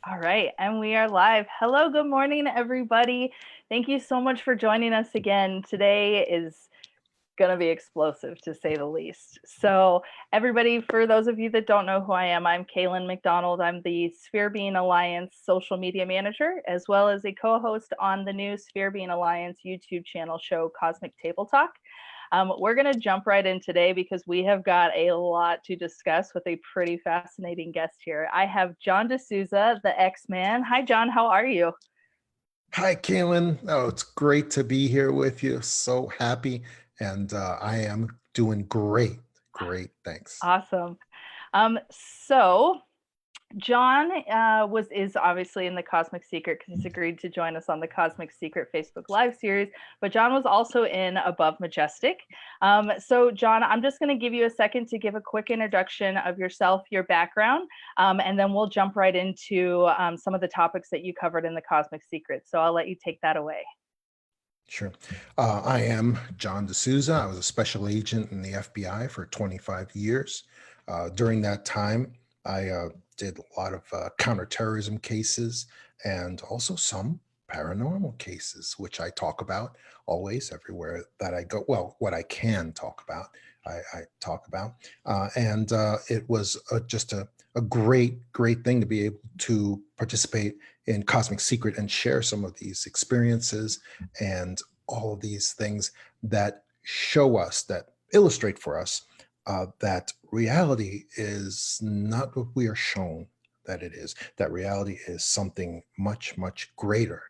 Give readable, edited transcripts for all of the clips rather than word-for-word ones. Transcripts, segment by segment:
All right, and we are live. Hello, good morning, everybody. Thank you so much for joining us again. Today is going to be explosive, to say the least. So, everybody, for those of you that don't know who I am, I'm Kalyn McDonald. I'm the Sphere Being Alliance social media manager, as well as a co host on the new Sphere Being Alliance YouTube channel show, Cosmic Table Talk. We're going to jump right in today because we have got a lot to discuss with a pretty fascinating guest here. I have John DeSouza, the X-Man. Hi, John. How are you? Hi, Kalyn. Oh, it's great to be here with you. So happy. And I am doing great. Great. Thanks. Awesome. So John was is obviously in the Cosmic Secret because he's agreed to join us on the Cosmic Secret Facebook Live series. But John was also in Above Majestic. So John, I'm just going to give you a second to give a quick introduction of yourself, your background, and then we'll jump right into some of the topics that you covered in the Cosmic Secret. So I'll let you take that away. Sure. I am John DeSouza. I was a special agent in the FBI for 25 years. During that time, I did a lot of counterterrorism cases and also some paranormal cases, which I talk about always everywhere that I go. Well, what I can talk about, I talk about. And it was just a great thing to be able to participate in Cosmic Secret and share some of these experiences and all of these things that show us, that illustrate for us that reality is not what we are shown that it is, that reality is something much greater,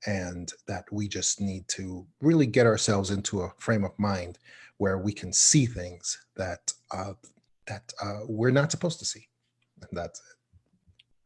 and that we just need to really get ourselves into a frame of mind where we can see things that we're not supposed to see. And that's it.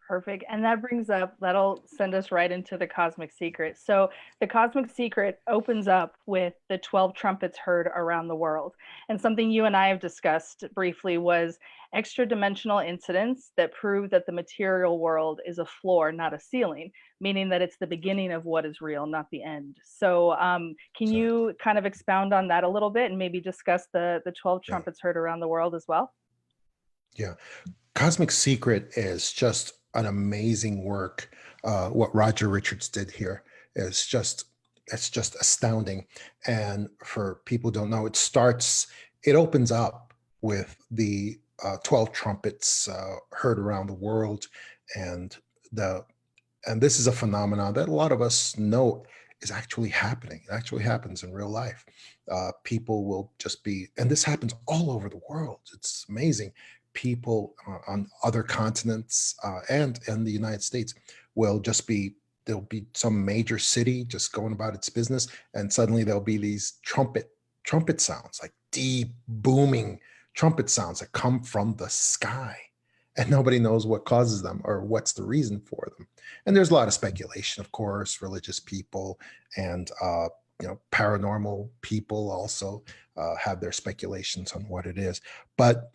Perfect. And that'll send us right into the Cosmic Secret. So, the Cosmic Secret opens up with the 12 trumpets heard around the world. And something you and I have discussed briefly was extra dimensional incidents that prove that the material world is a floor, not a ceiling, meaning that it's the beginning of what is real, not the end. So, can Exactly. you kind of expound on that a little bit and maybe discuss the 12 Yeah. trumpets heard around the world as well? Yeah. Cosmic Secret is just an amazing work. What Roger Richards did here is just astounding. And for people who don't know, it opens up with the 12 trumpets heard around the world, and the and this is a phenomenon that a lot of us know is actually happening. It actually happens in real life. People will just be, and this happens all over the world. It's amazing. People on other continents and in the United States will just be, there'll be some major city just going about its business, and suddenly there'll be these trumpet sounds, like deep booming trumpet sounds that come from the sky, and nobody knows what causes them or what's the reason for them. And there's a lot of speculation, of course. Religious people and paranormal people also have their speculations on what it is. But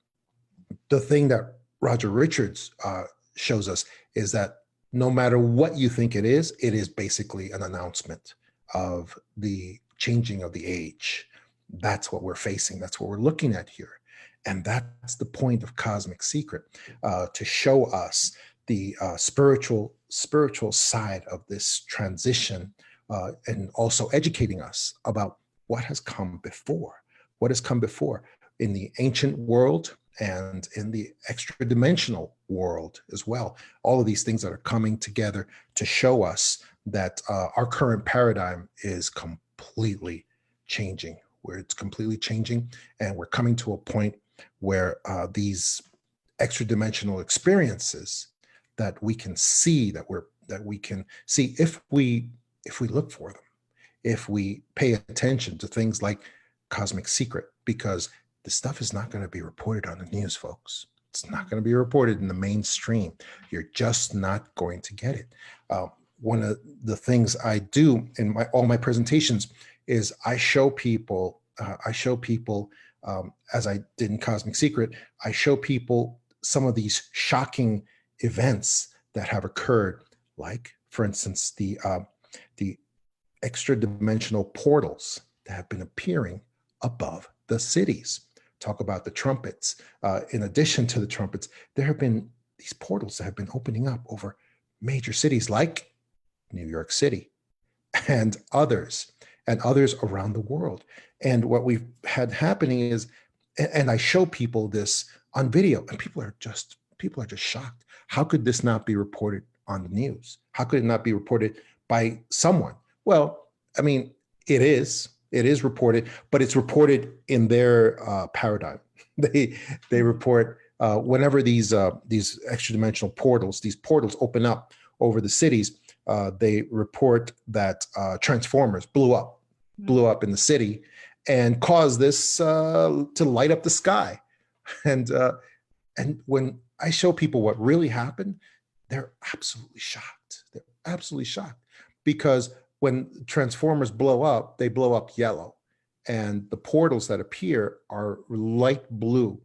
the thing that Roger Richards shows us is that no matter what you think it is basically an announcement of the changing of the age. That's what we're facing. That's what we're looking at here. And that's the point of Cosmic Secret, to show us the spiritual side of this transition, and also educating us about what has come before in the ancient world and in the extra dimensional world as well. All of these things that are coming together to show us that our current paradigm is completely changing, where it's completely changing, and we're coming to a point where these extra dimensional experiences that we can see, that we can see if we look for them, if we pay attention to things like Cosmic Secret, because the stuff is not going to be reported on the news, folks. It's not going to be reported in the mainstream. You're just not going to get it. One of the things I do in all my presentations is I show people, as I did in Cosmic Secret, I show people some of these shocking events that have occurred, like, for instance, the extra dimensional portals that have been appearing above the cities. Talk about the trumpets. In addition to the trumpets, there have been these portals that have been opening up over major cities like New York City and others around the world. And what we've had happening is, and I show people this on video, and people are just shocked. How could this not be reported on the news? How could it not be reported by someone? Well, I mean, it is reported, but it's reported in their paradigm. They report whenever these extra dimensional portals, these portals open up over the cities. They report that transformers blew up in the city and caused this to light up the sky. And when I show people what really happened, they're absolutely shocked. They're absolutely shocked, because when transformers blow up, they blow up yellow, and the portals that appear are light blue,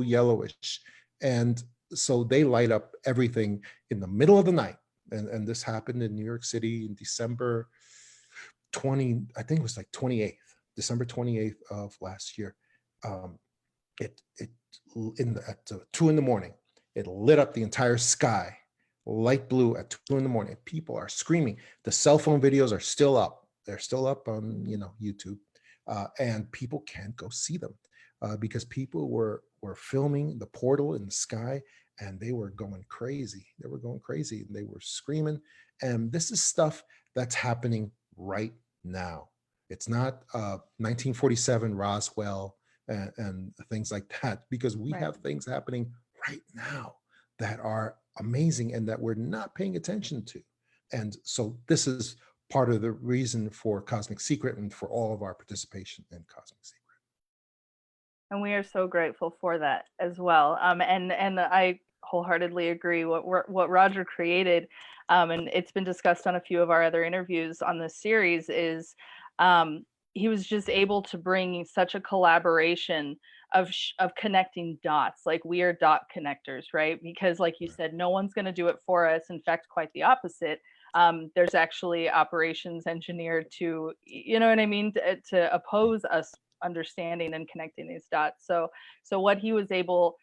yellowish, and so they light up everything in the middle of the night. And this happened in New York City in December 20, I think it was like 28th, December 28th of last year. At 2 a.m, it lit up the entire sky, light blue at 2 a.m. People are screaming. The cell phone videos are still up. They're still up on YouTube, and people can't go see them because people were filming the portal in the sky, and they were going crazy. They were going crazy, and they were screaming. And this is stuff that's happening right now. It's not 1947 Roswell and things like that, because we have things happening right now that are amazing and that we're not paying attention to. And so this is part of the reason for Cosmic Secret and for all of our participation in Cosmic Secret. And we are so grateful for that as well. And I wholeheartedly agree. What Roger created, and it's been discussed on a few of our other interviews on this series, is he was just able to bring such a collaboration of connecting dots. Like, we are dot connectors, right? Because like you said, no one's going to do it for us. In fact, quite the opposite. There's actually operations engineered to, you know what I mean, to oppose us understanding and connecting these dots. So what he was able,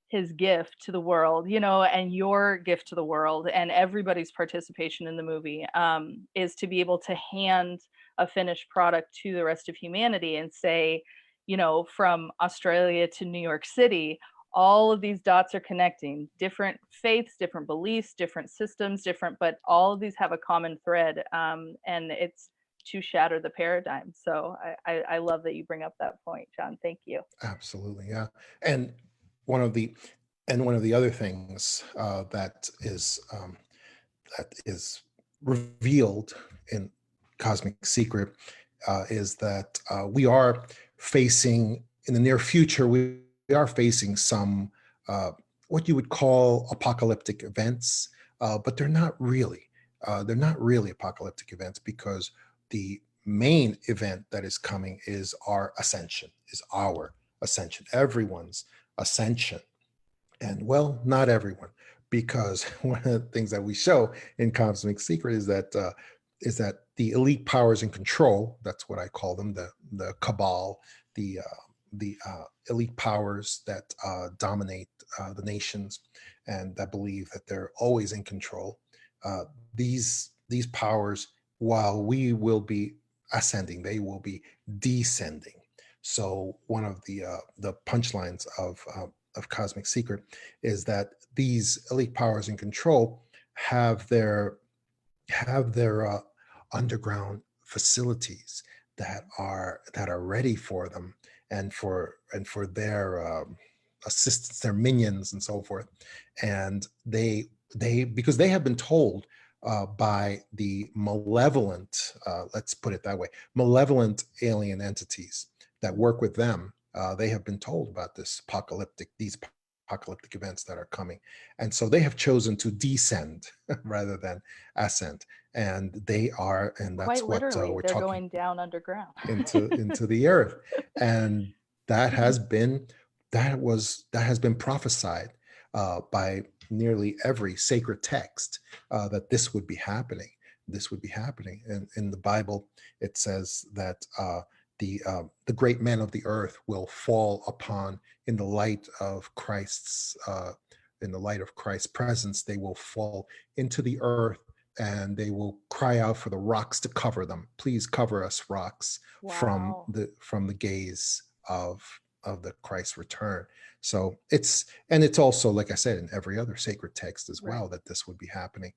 his gift to the world, and your gift to the world, and everybody's participation in the movie, is to be able to hand a finished product to the rest of humanity and say, from Australia to New York City, all of these dots are connecting. Different faiths, different beliefs, different systems, but all of these have a common thread, and it's to shatter the paradigm. So I love that you bring up that point, John. Thank you. Absolutely, yeah. And one of the other things that is revealed in Cosmic Secret is that we are facing, in the near future, we are facing some what you would call apocalyptic events, but they're not really. They're not really apocalyptic events, because the main event that is coming is our ascension, everyone's ascension. And well, not everyone, because one of the things that we show in Cosmic Secret is that the elite powers in control, that's what I call them, the cabal, the elite powers that dominate the nations and that believe that they're always in control. These powers, while we will be ascending, they will be descending. So one of the punchlines of Cosmic Secret is that these elite powers in control have their underground facilities that are ready for them, and for their assistants, their minions, and so forth. And they because they have been told by the malevolent, let's put it that way, malevolent alien entities that work with them. They have been told about these apocalyptic events that are coming, and so they have chosen to descend rather than ascend. And they are, and that's quite what literally, we're they're talking going down underground into the earth, and that has been prophesied by nearly every sacred text that this would be happening. And in the Bible, it says that the great men of the earth will fall upon, in the light of Christ's in the light of Christ's presence, they will fall into the earth and they will cry out for the rocks to cover them. Please cover us, rocks, Wow. from the gaze of the Christ return. So it's also, like I said, in every other sacred text as Right. well, that this would be happening.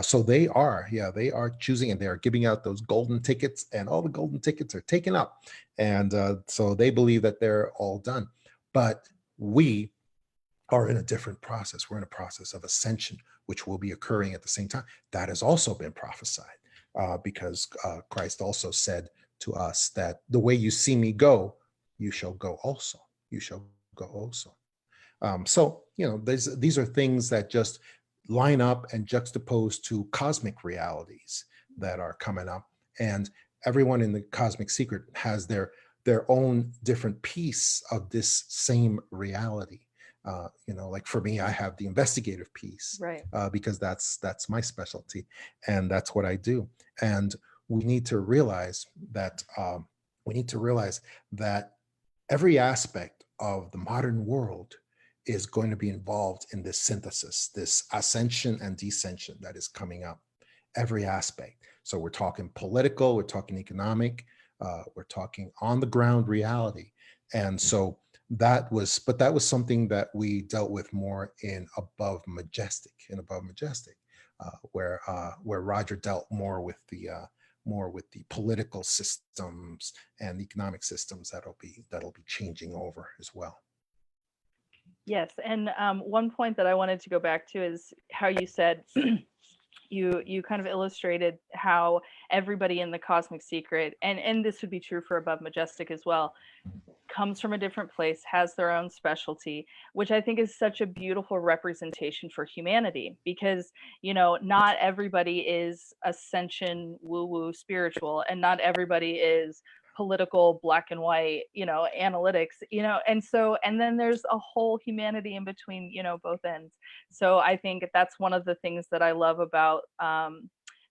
So they are, yeah, they are choosing, and they are giving out those golden tickets, and all the golden tickets are taken up. And so they believe that they're all done. But we are in a different process. We're in a process of ascension, which will be occurring at the same time. That has also been prophesied, because Christ also said to us that the way you see me go, you shall go also. You shall go also. So, these are things that just line up and juxtapose to cosmic realities that are coming up. And everyone in the cosmic secret has their own different piece of this same reality. Like for me, I have the investigative piece, Right. because that's my specialty, and that's what I do. And we need to realize that every aspect of the modern world is going to be involved in this synthesis, this ascension and descension that is coming up. Every aspect. So we're talking political, we're talking economic, we're talking on the ground reality. And so that was something that we dealt with more in Above Majestic, where Roger dealt more with the political systems and economic systems that'll be changing over as well. Yes, and one point that I wanted to go back to is how you said you kind of illustrated how everybody in the cosmic secret, and this would be true for Above Majestic as well, comes from a different place, has their own specialty, which I think is such a beautiful representation for humanity, because not everybody is ascension woo woo spiritual, and not everybody is political black and white analytics, and then there's a whole humanity in between, both ends. So I think that's one of the things that I love about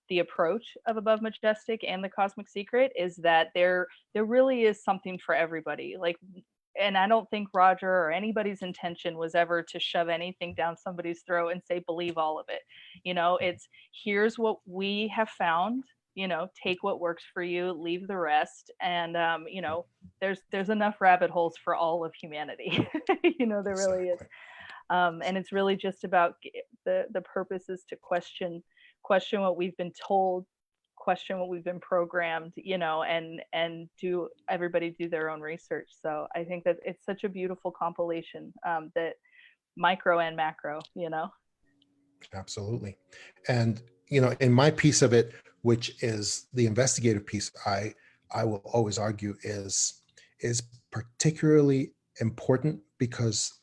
the approach of Above Majestic and the Cosmic Secret, is that there really is something for everybody. Like, and I don't think Roger or anybody's intention was ever to shove anything down somebody's throat and say believe all of it. It's, here's what we have found, take what works for you, leave the rest. And there's enough rabbit holes for all of humanity. There really is. Exactly. And it's really just about the purpose is to question what we've been told, question what we've been programmed, and do everybody do their own research. So I think that it's such a beautiful compilation, that micro and macro. Absolutely. And in my piece of it, which is the investigative piece, I will always argue is particularly important, because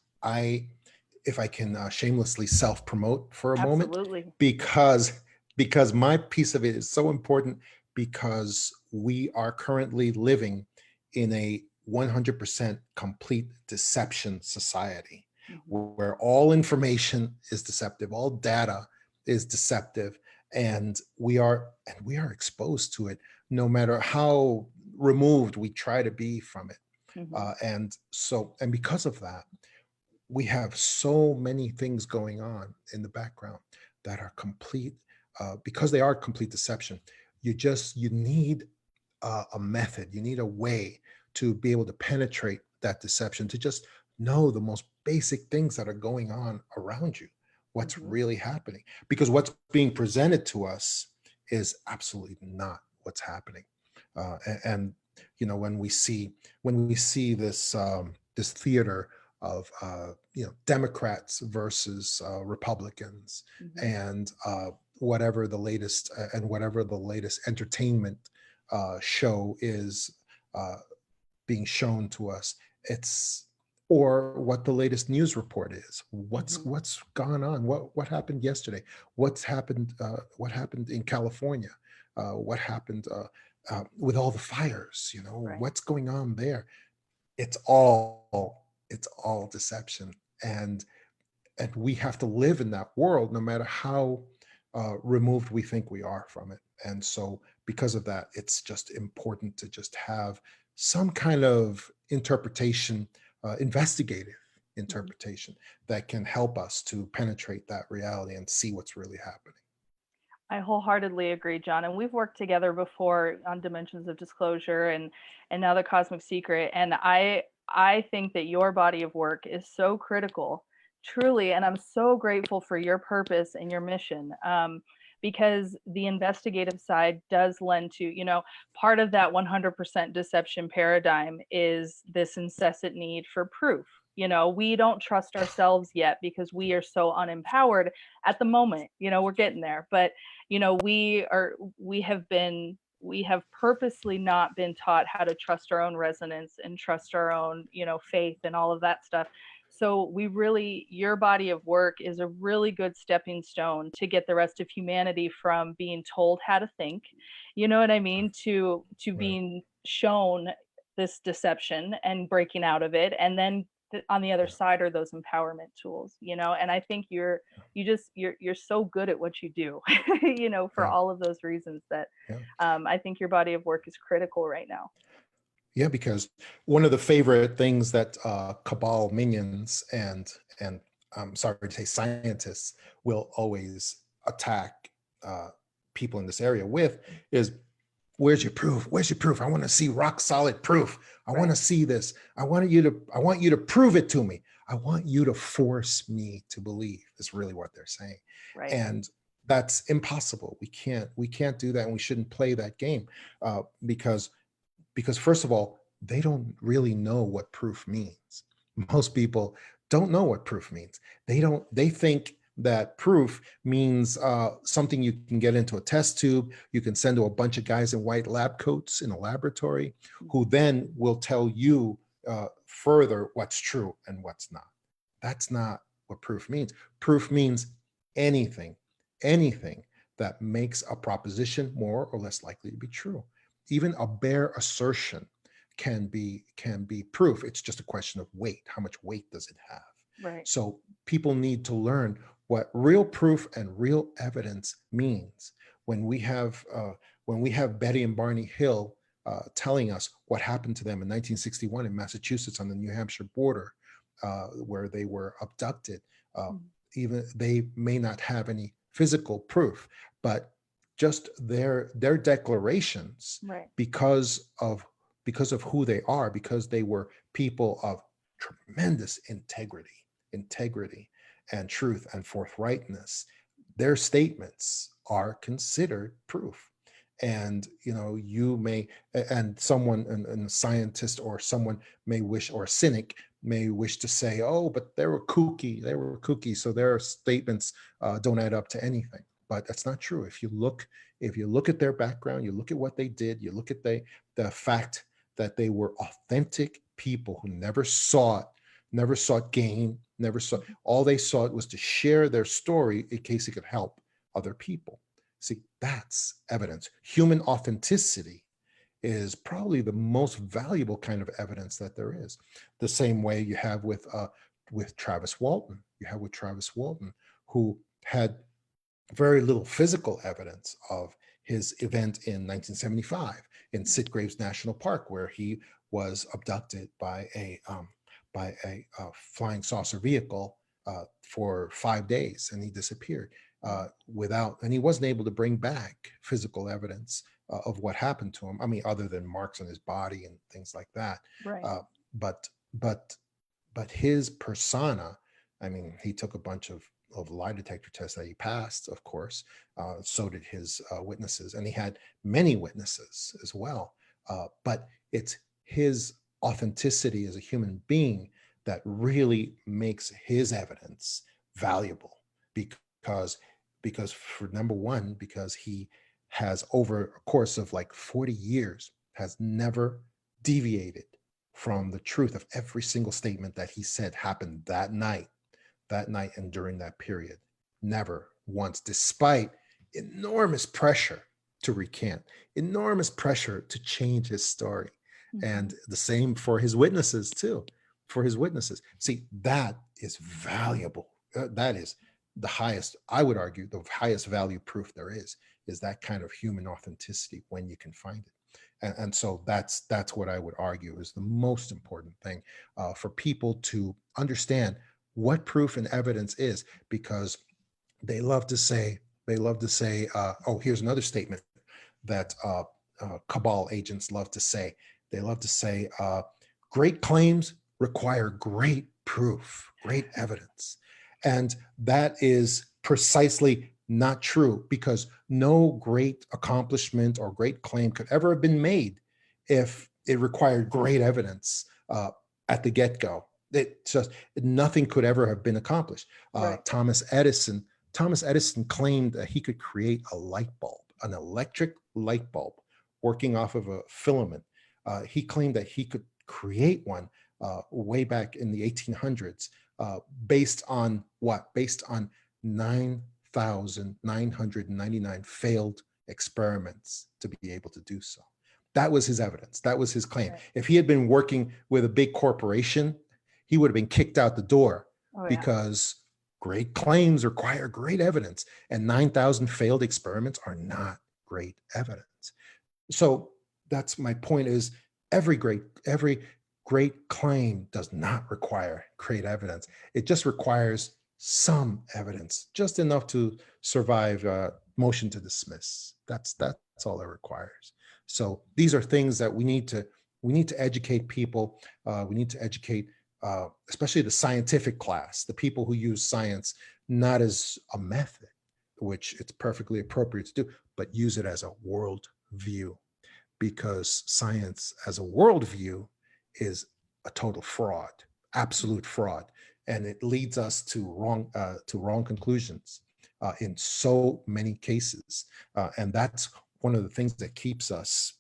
if I can shamelessly self-promote for a moment, Absolutely. because my piece of it is so important, because we are currently living in a 100% complete deception society, Mm-hmm. where all information is deceptive, all data is deceptive, and we are exposed to it, no matter how removed we try to be from it. Mm-hmm. And because of that, we have so many things going on in the background that are complete, because they are complete deception. You need a method, you need a way to be able to penetrate that deception, to just know the most basic things that are going on around you, what's Mm-hmm. really happening, because what's being presented to us is absolutely not what's happening. And when we see this theater of Democrats versus Republicans, Mm-hmm. and whatever the latest entertainment show is uh, being shown to us, it's or what the latest news report is. Mm-hmm. What's gone on? What happened yesterday? What happened in California? What happened with all the fires? Right. What's going on there? It's all deception, and we have to live in that world, no matter how removed we think we are from it. And so, because of that, it's just important to just have some kind of interpretation, investigative. interpretation that can help us to penetrate that reality and see what's really happening. I wholeheartedly agree, John. And we've worked together before on Dimensions of Disclosure and now the Cosmic Secret. And I think that your body of work is so critical, truly. And I'm so grateful for your purpose and your mission. Because the investigative side does lend to, part of that 100% deception paradigm is this incessant need for proof. We don't trust ourselves yet because we are so unempowered at the moment. We're getting there, but we have purposely not been taught how to trust our own resonance and trust our own, faith and all of that stuff. So your body of work is a really good stepping stone to get the rest of humanity from being told how to think, you know what I mean, to being shown this deception and breaking out of it. And then on the other side are those empowerment tools, and I think you're so good at what you do, for all of those reasons that I think your body of work is critical right now. Yeah, because one of the favorite things that cabal minions and I'm sorry to say scientists will always attack people in this area with is, where's your proof? Where's your proof? I want to see rock solid proof. I want to see this. I want you to prove it to me. I want you to force me to believe, is really what they're saying. Right. And that's impossible. We can't do that, and we shouldn't play that game because first of all, they don't really know what proof means. Most people don't know what proof means. They think that proof means something you can get into a test tube, you can send to a bunch of guys in white lab coats in a laboratory, who then will tell you further what's true and what's not. That's not what proof means. Proof means anything that makes a proposition more or less likely to be true. Even a bare assertion can be proof. It's just a question of weight. How much weight does it have? Right. So people need to learn what real proof and real evidence means. When we have Betty and Barney Hill telling us what happened to them in 1961 in Massachusetts on the New Hampshire border, where they were abducted, even they may not have any physical proof, but just their declarations, because of who they are, because they were people of tremendous integrity and truth and forthrightness, their statements are considered proof. And you may, and someone, and a scientist or someone may wish, or a cynic may wish to say, oh, but they were kooky, so their statements don't add up to anything. But that's not true. If you look at their background, you look at what they did, you look at the fact that they were authentic people who never sought gain, all they sought was to share their story in case it could help other people. See, that's evidence. Human authenticity is probably the most valuable kind of evidence that there is. The same way you have with Travis Walton. Who had very little physical evidence of his event in 1975 in Sitgraves National Park, where he was abducted by a flying saucer vehicle for 5 days, and he disappeared and he wasn't able to bring back physical evidence of what happened to him. I mean, other than marks on his body and things like that. Right. But his persona, I mean, he took a bunch of lie detector tests that he passed, of course. So did his witnesses, and he had many witnesses as well. But it's his authenticity as a human being that really makes his evidence valuable, because for number one, because he has, over a course of like 40 years, has never deviated from the truth of every single statement that he said happened that night and during that period. Never once, despite enormous pressure to recant, enormous pressure to change his story. And the same for his witnesses too. See, that is valuable. That is the highest, I would argue, the highest value proof there is that kind of human authenticity when you can find it. And so that's what I would argue is the most important thing for people to understand what proof and evidence is, because they love to say, oh, here's another statement that cabal agents love to say. They love to say, great claims require great proof, great evidence. And that is precisely not true, because no great accomplishment or great claim could ever have been made if it required great evidence at the get-go. It just, nothing could ever have been accomplished. Right. Thomas Edison claimed that he could create a light bulb, an electric light bulb working off of a filament. He claimed that he could create one way back in the 1800s based on what? Based on 9,999 failed experiments to be able to do so. That was his evidence. That was his claim. Right. If he had been working with a big corporation, he would have been kicked out the door because great claims require great evidence, and 9,000 failed experiments are not great evidence. So that's my point, is every great claim does not require great evidence. It just requires some evidence, just enough to survive motion to dismiss. That's all it requires. So these are things that we need to educate people. We need to educate especially the scientific class, the people who use science not as a method, which it's perfectly appropriate to do, but use it as a world view, because science as a world view is a total fraud, absolute fraud, and it leads us to wrong conclusions in so many cases, and that's one of the things that keeps us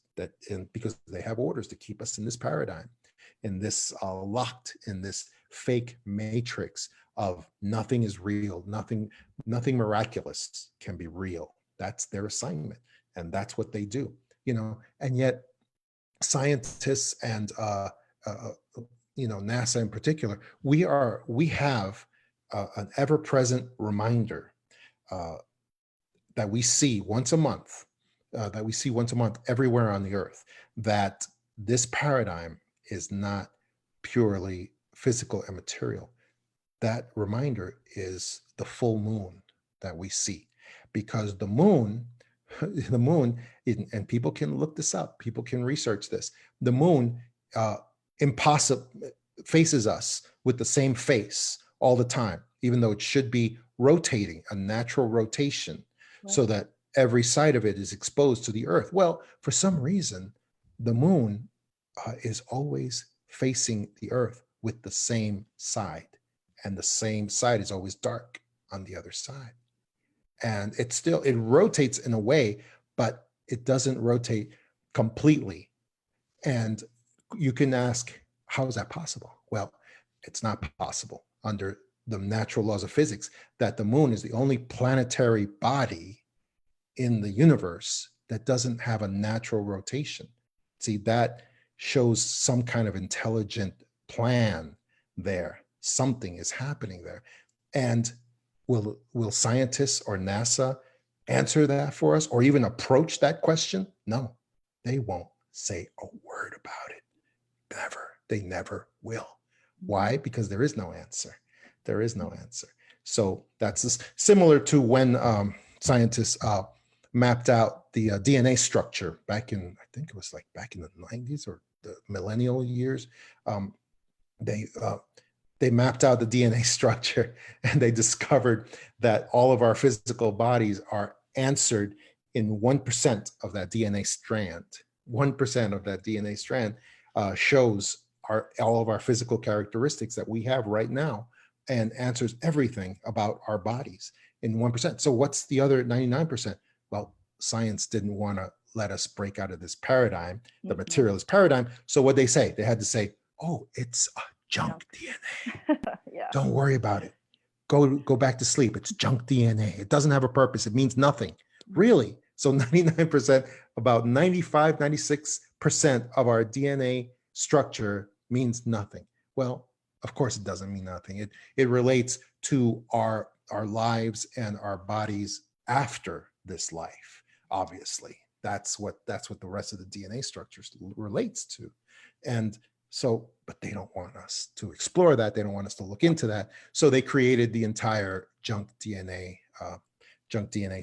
because they have orders to keep us in this paradigm, in this locked in this fake matrix of nothing is real, nothing miraculous can be real. That's their assignment, and that's what they do, and yet scientists and NASA in particular, we have an ever-present reminder that we see once a month everywhere on the earth, that this paradigm is not purely physical and material. That reminder is the full moon that we see, because the moon, and people can look this up, people can research this. The moon faces us with the same face all the time, even though it should be rotating, a natural rotation, so that every side of it is exposed to the earth. Well, for some reason, the moon is always facing the earth with the same side, and the same side is always dark on the other side. And it rotates in a way, but it doesn't rotate completely. And you can ask, how is that possible? Well, it's not possible under the natural laws of physics that the moon is the only planetary body in the universe that doesn't have a natural rotation. See, that shows some kind of intelligent plan there. Something is happening there. And will scientists or NASA answer that for us, or even approach that question? No, they won't say a word about it. Never. They never will. Why? Because there is no answer. There is no answer. So that's similar to when scientists mapped out the DNA structure back in, I think it was like back in the 90s or the millennial years. They mapped out the DNA structure, and they discovered that all of our physical bodies are answered in 1% of that DNA strand. 1% of that DNA strand shows all of our physical characteristics that we have right now, and answers everything about our bodies in 1%. So what's the other 99%? Well, science didn't want to let us break out of this paradigm, the materialist paradigm. So what they say, they had to say, oh, it's a junk DNA. Yeah. Don't worry about it. Go back to sleep. It's junk DNA. It doesn't have a purpose. It means nothing. Really? So 99%, about 95, 96% of our DNA structure means nothing. Well, of course it doesn't mean nothing. It relates to our lives and our bodies after this life, obviously. that's what the rest of the DNA structures relates to. And so, but they don't want us to explore that. They don't want us to look into that. So they created the entire junk DNA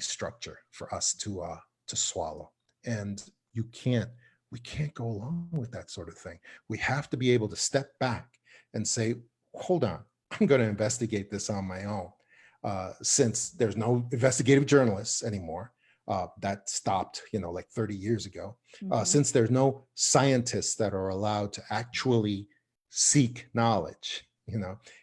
structure for us to swallow. And we can't go along with that sort of thing. We have to be able to step back and say, hold on, I'm going to investigate this on my own. Since there's no investigative journalists anymore, that stopped, like 30 years ago. Since there's no scientists that are allowed to actually seek knowledge,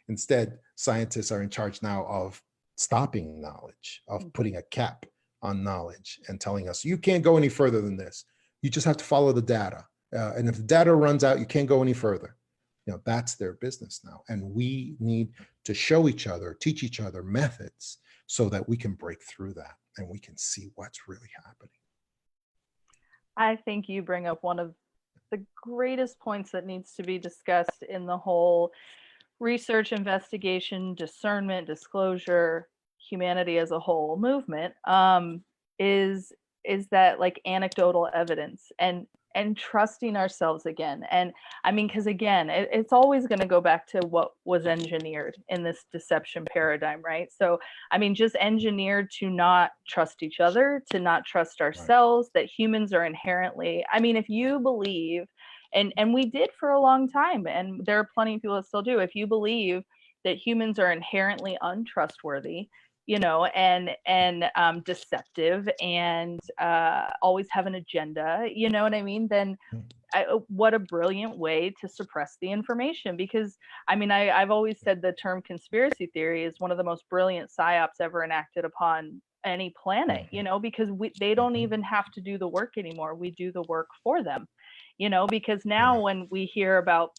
instead scientists are in charge now of stopping knowledge, of putting a cap on knowledge and telling us, you can't go any further than this. You just have to follow the data. And if the data runs out, you can't go any further. That's their business now. And we need to show each other, teach each other methods so that we can break through that and we can see what's really happening. I think you bring up one of the greatest points that needs to be discussed in the whole research, investigation, discernment, disclosure, humanity as a whole movement, is that like anecdotal evidence and trusting ourselves again. And I mean, because again, it's always going to go back to what was engineered in this deception paradigm, right? So, I mean, just engineered to not trust each other, to not trust ourselves, right. That humans are inherently, I mean, if you believe, and we did for a long time, and there are plenty of people that still do, if you believe that humans are inherently untrustworthy, and deceptive and always have an agenda, you know what I mean? Then what a brilliant way to suppress the information. Because I mean, I've always said the term conspiracy theory is one of the most brilliant psyops ever enacted upon any planet, because they don't even have to do the work anymore. We do the work for them, because now when we hear about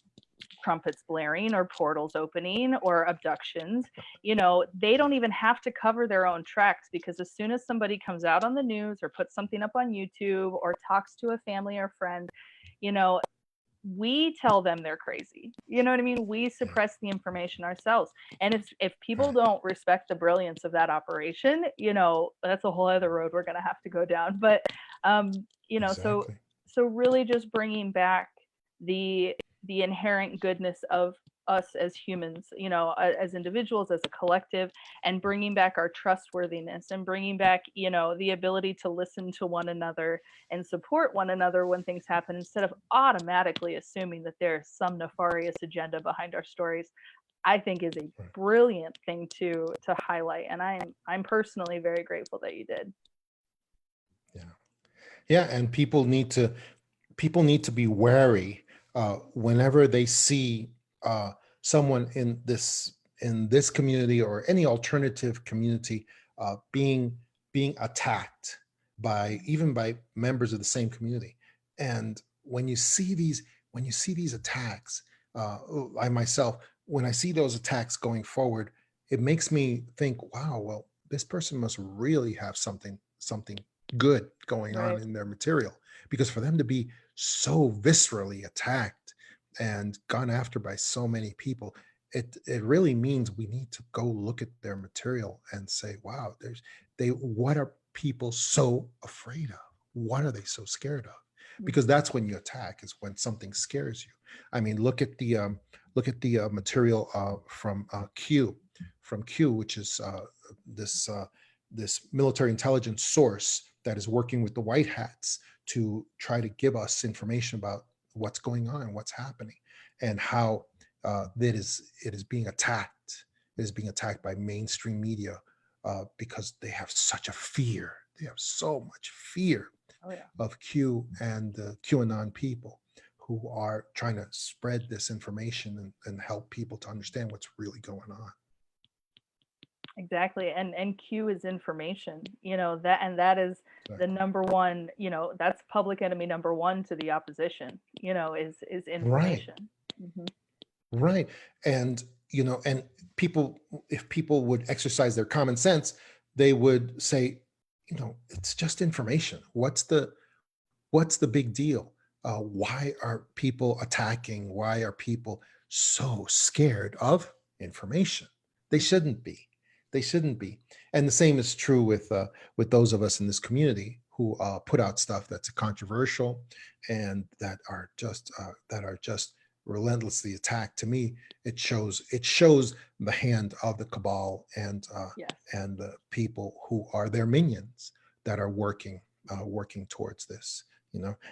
trumpets blaring or portals opening or abductions, they don't even have to cover their own tracks, because as soon as somebody comes out on the news or puts something up on YouTube or talks to a family or friend, we tell them they're crazy. You know what I mean? We suppress the information ourselves. And if people don't respect the brilliance of that operation, that's a whole other road we're going to have to go down. But exactly. so really just bringing back the inherent goodness of us as humans, as individuals, as a collective, and bringing back our trustworthiness and bringing back, the ability to listen to one another and support one another when things happen, instead of automatically assuming that there's some nefarious agenda behind our stories, I think is a brilliant thing to highlight. And I'm personally very grateful that you did. Yeah. And people need to be wary whenever they see someone in this community or any alternative community being attacked by members of the same community. And when you see these attacks, I myself, when I see those attacks going forward, it makes me think, wow, well, this person must really have something good going on in their material, because for them to be so viscerally attacked and gone after by so many people, it really means we need to go look at their material and say, wow, what are people so afraid of? What are they so scared of? Because that's when you attack, is when something scares you. I mean, look at the material from Q, which is this military intelligence source that is working with the White Hats to try to give us information about what's going on and what's happening, and how it is being attacked. It is being attacked by mainstream media because they have such a fear. They have so much fear of Q and the QAnon people who are trying to spread this information and help people to understand what's really going on. Exactly. And Q is information, that is the number one, that's public enemy number one to the opposition, is information. Right. And, and if people would exercise their common sense, they would say, it's just information. What's the big deal? Why are people attacking? Why are people so scared of information? They shouldn't be. And the same is true with those of us in this community put out stuff that's controversial and that are just relentlessly attacked. To me, it shows the hand of the cabal Yes. and the people who are their minions that are working towards this.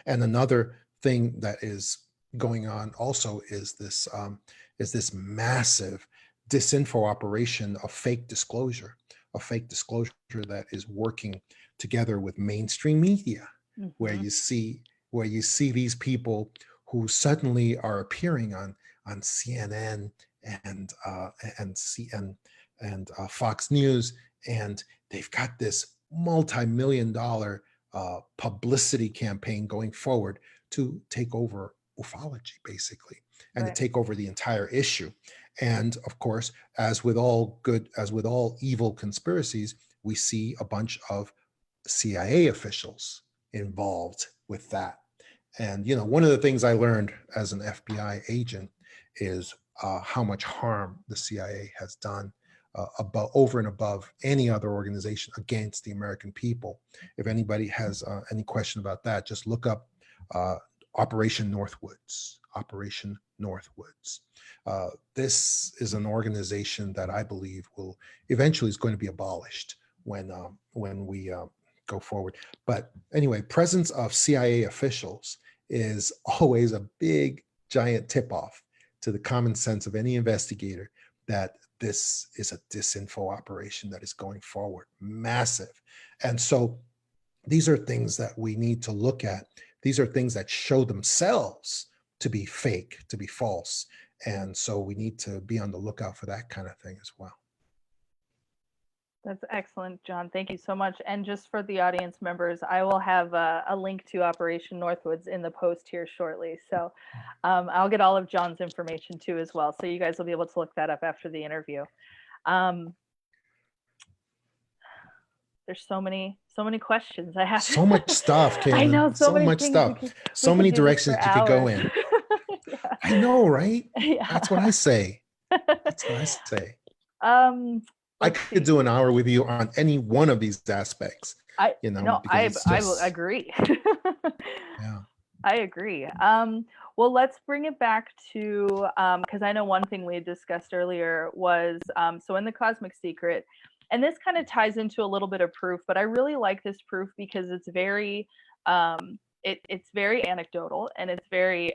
And another thing that is going on also is this massive disinfo operation of fake disclosure, that is working together with mainstream media, where Hmm. you see these people who suddenly are appearing on CNN and Fox News, and they've got this multi-million dollar publicity campaign going forward to take over ufology, basically, and to Right. take over the entire issue. And of course, as with all evil conspiracies, we see a bunch of CIA officials involved with that. And one of the things I learned as an FBI agent is how much harm the CIA has done over and above any other organization against the American people. If anybody has any question about that, just look up uh, Operation Northwoods. Operation Northwoods. This is an organization that I believe will eventually is going to be abolished when we go forward. But anyway, presence of CIA officials is always a big, giant tip-off to the common sense of any investigator that this is a disinfo operation that is going forward, massive. And so these are things that we need to look at. These are things that show themselves to be fake, to be false. And so we need to be on the lookout for that kind of thing as well. That's excellent, John. Thank you so much. And just for the audience members, I will have a link to Operation Northwoods in the post here shortly. So I'll get all of John's information too as well. So you guys will be able to look that up after the interview. There's so many questions I have. So much stuff, Kalyn. I know so many much things. stuff. So many directions you could go in. Yeah. I know, right? Yeah. That's what I say. That's what I say. I Let's could see. do an hour with you on any one of these aspects. I Because I agree. yeah. I agree. Well, let's bring it back to because I know one thing we had discussed earlier was so in the Cosmic Secret, and this kind of ties into a little bit of proof, but I really like this proof because it's very it's very anecdotal and it's very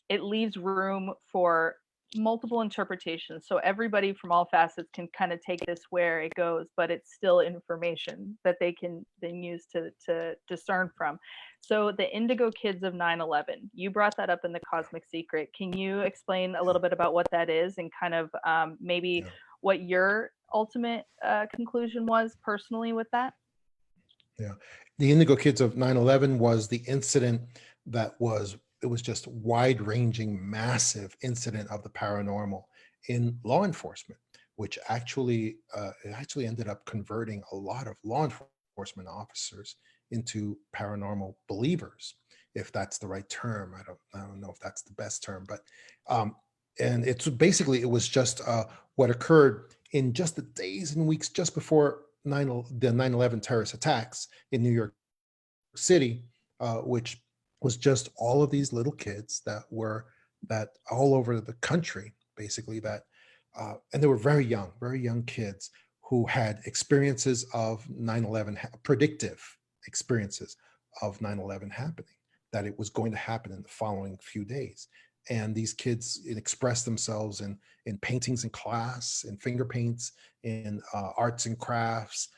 it leaves room for multiple interpretations, so everybody from all facets can kind of take this where it goes, but it's still information that they can then use to discern from. So the Indigo Kids of 9/11, you brought that up in the Cosmic Secret. Can you explain a little bit about what that is and kind of maybe Yeah. what your ultimate conclusion was personally with that? Yeah. The Indigo Kids of 9/11 was the incident it was just wide-ranging, massive incident of the paranormal in law enforcement, which it actually ended up converting a lot of law enforcement officers into paranormal believers, if that's the right term. I don't know if that's the best term, but and it was just what occurred in just the days and weeks just before the 9/11 terrorist attacks in New York City, which was just all of these little kids that all over the country, basically, and they were very young kids who had experiences of 9/11, predictive experiences of 9/11 happening, that it was going to happen in the following few days. And these kids expressed themselves in paintings in class, in finger paints, in arts and crafts.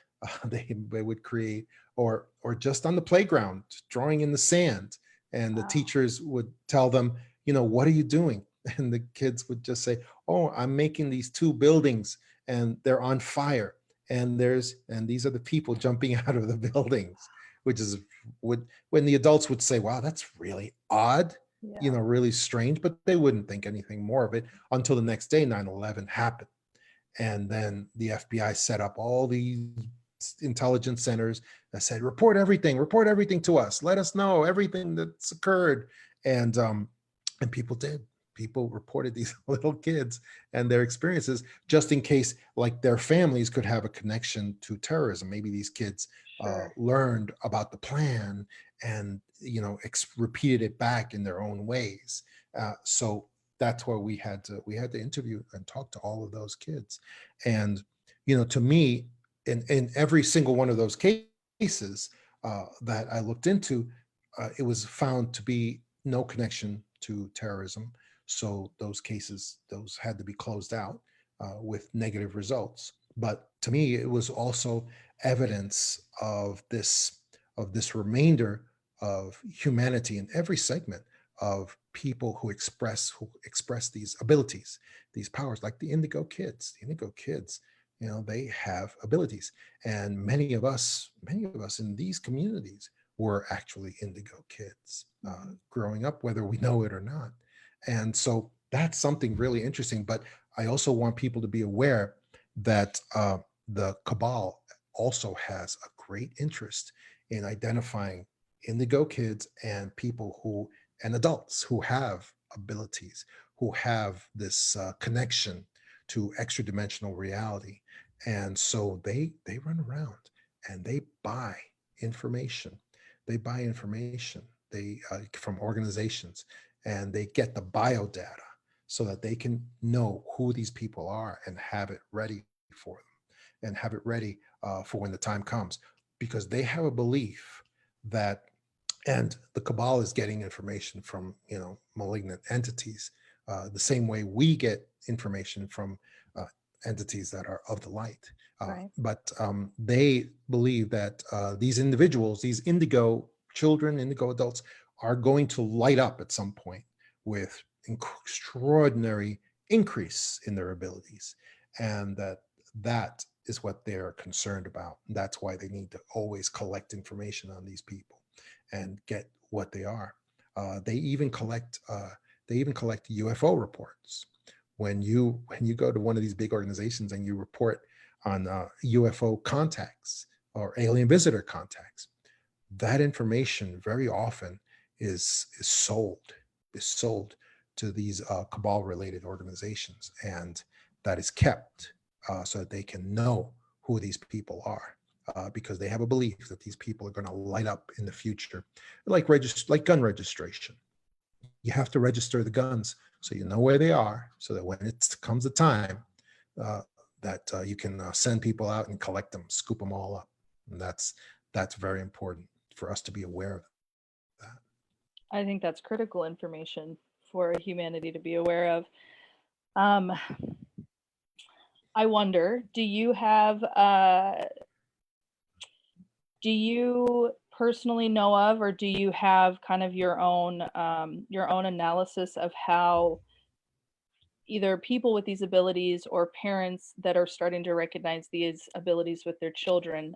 They would create, or just on the playground, drawing in the sand. And the Wow. teachers would tell them, what are you doing? And the kids would just say, oh, I'm making these two buildings and they're on fire. And these are the people jumping out of the buildings, which is when the adults would say, wow, that's really odd, Yeah. really strange, but they wouldn't think anything more of it until the next day, 9/11 happened. And then the FBI set up all these intelligence centers that said, report everything to us. Let us know everything that's occurred. And people did. people reported these little kids and their experiences, just in case like their families could have a connection to terrorism. Maybe these kids Sure. learned about the plan and repeated it back in their own ways. So that's why we had to interview and talk to all of those kids. And to me, in every single one of those cases that I looked into, it was found to be no connection to terrorism. So those cases, those had to be closed out with negative results. But to me, it was also evidence of this remainder of humanity in every segment of people who express these abilities, these powers, like the Indigo Kids. The Indigo Kids, they have abilities, and many of us in these communities were actually Indigo Kids growing up, whether we know it or not. And so that's something really interesting. But I also want people to be aware that the cabal also has a great interest in identifying Indigo Kids and people and adults who have abilities, who have this connection to extra dimensional reality. And so they run around and they buy information. They buy information from organizations, and they get the bio data so that they can know who these people are and have it ready for them, and have it ready for when the time comes, because they have a belief that, and the cabal is getting information from malignant entities, the same way we get information from entities that are of the light. Right. But they believe that these individuals, these indigo children, indigo adults, are going to light up at some point with extraordinary increase in their abilities, and that is what they're concerned about. That's why they need to always collect information on these people and get what they are. They even collect UFO reports. When you go to one of these big organizations and you report on UFO contacts or alien visitor contacts, that information very often is sold to these cabal related organizations, and that is kept so that they can know who these people are, because they have a belief that these people are going to light up in the future, like gun registration. You have to register the guns so you know where they are, so that when it comes the time, uh, that you can send people out and collect them, scoop them all up. And that's very important for us to be aware of that. I think that's critical information for humanity to be aware of. Um, I wonder, do you personally know of, or do you have kind of your own analysis of how either people with these abilities or parents that are starting to recognize these abilities with their children,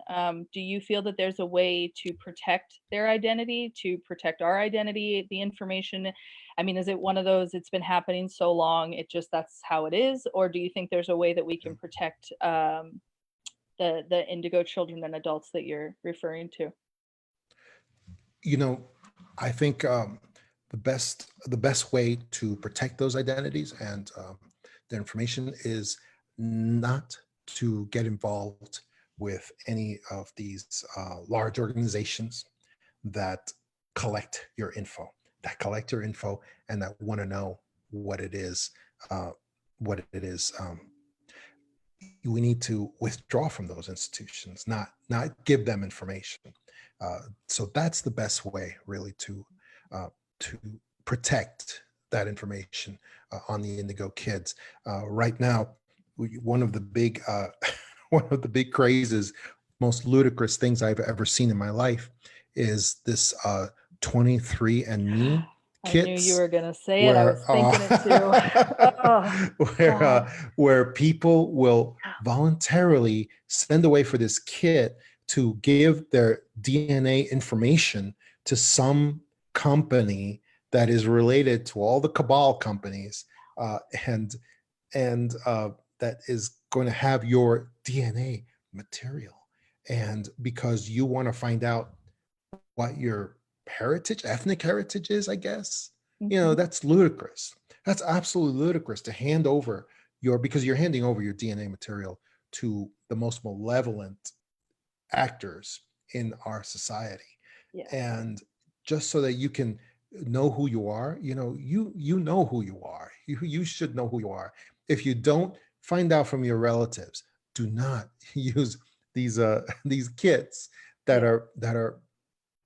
do you feel that there's a way to protect their identity, to protect our identity, the information? I mean, is it one of those, it's been happening so long, that's how it is? Or do you think there's a way that we can protect the indigo children and adults that you're referring to? You know, I think the best way to protect those identities and the information is not to get involved with any of these large organizations that collect your info and that want to know what it is, uh, what it is. We need to withdraw from those institutions, not give them information. So that's the best way, really, to protect that information on the Indigo Kids. Right now, one of the big one of the big crazes, most ludicrous things I've ever seen in my life is this 23andMe I knew you kits were going to say it. I was where thinking it too. Oh, where God. where people will voluntarily send away for this kit to give their DNA information to some company that is related to all the cabal companies, uh, and and that is going to have your DNA material. And because you want to find out what your ethnic heritage is, I guess, Mhm. that's ludicrous. That's absolutely ludicrous to hand over because you're handing over your DNA material to the most malevolent actors in our society. Yeah. And just so that you can know who you are, you know who you are. You should know who you are. If you don't, find out from your relatives. Do not use these kits that Yeah. are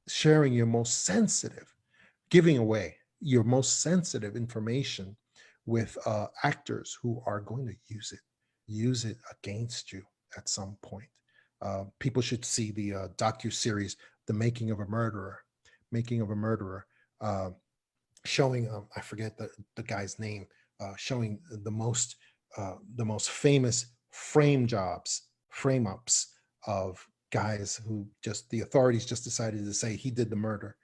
sharing your most sensitive, giving away your most sensitive information with actors who are going to use it against you at some point. People should see the docu-series "The Making of a Murderer," uh, showing I forget the guy's name, showing the most famous frame ups of guys who just the authorities just decided to say he did the murder,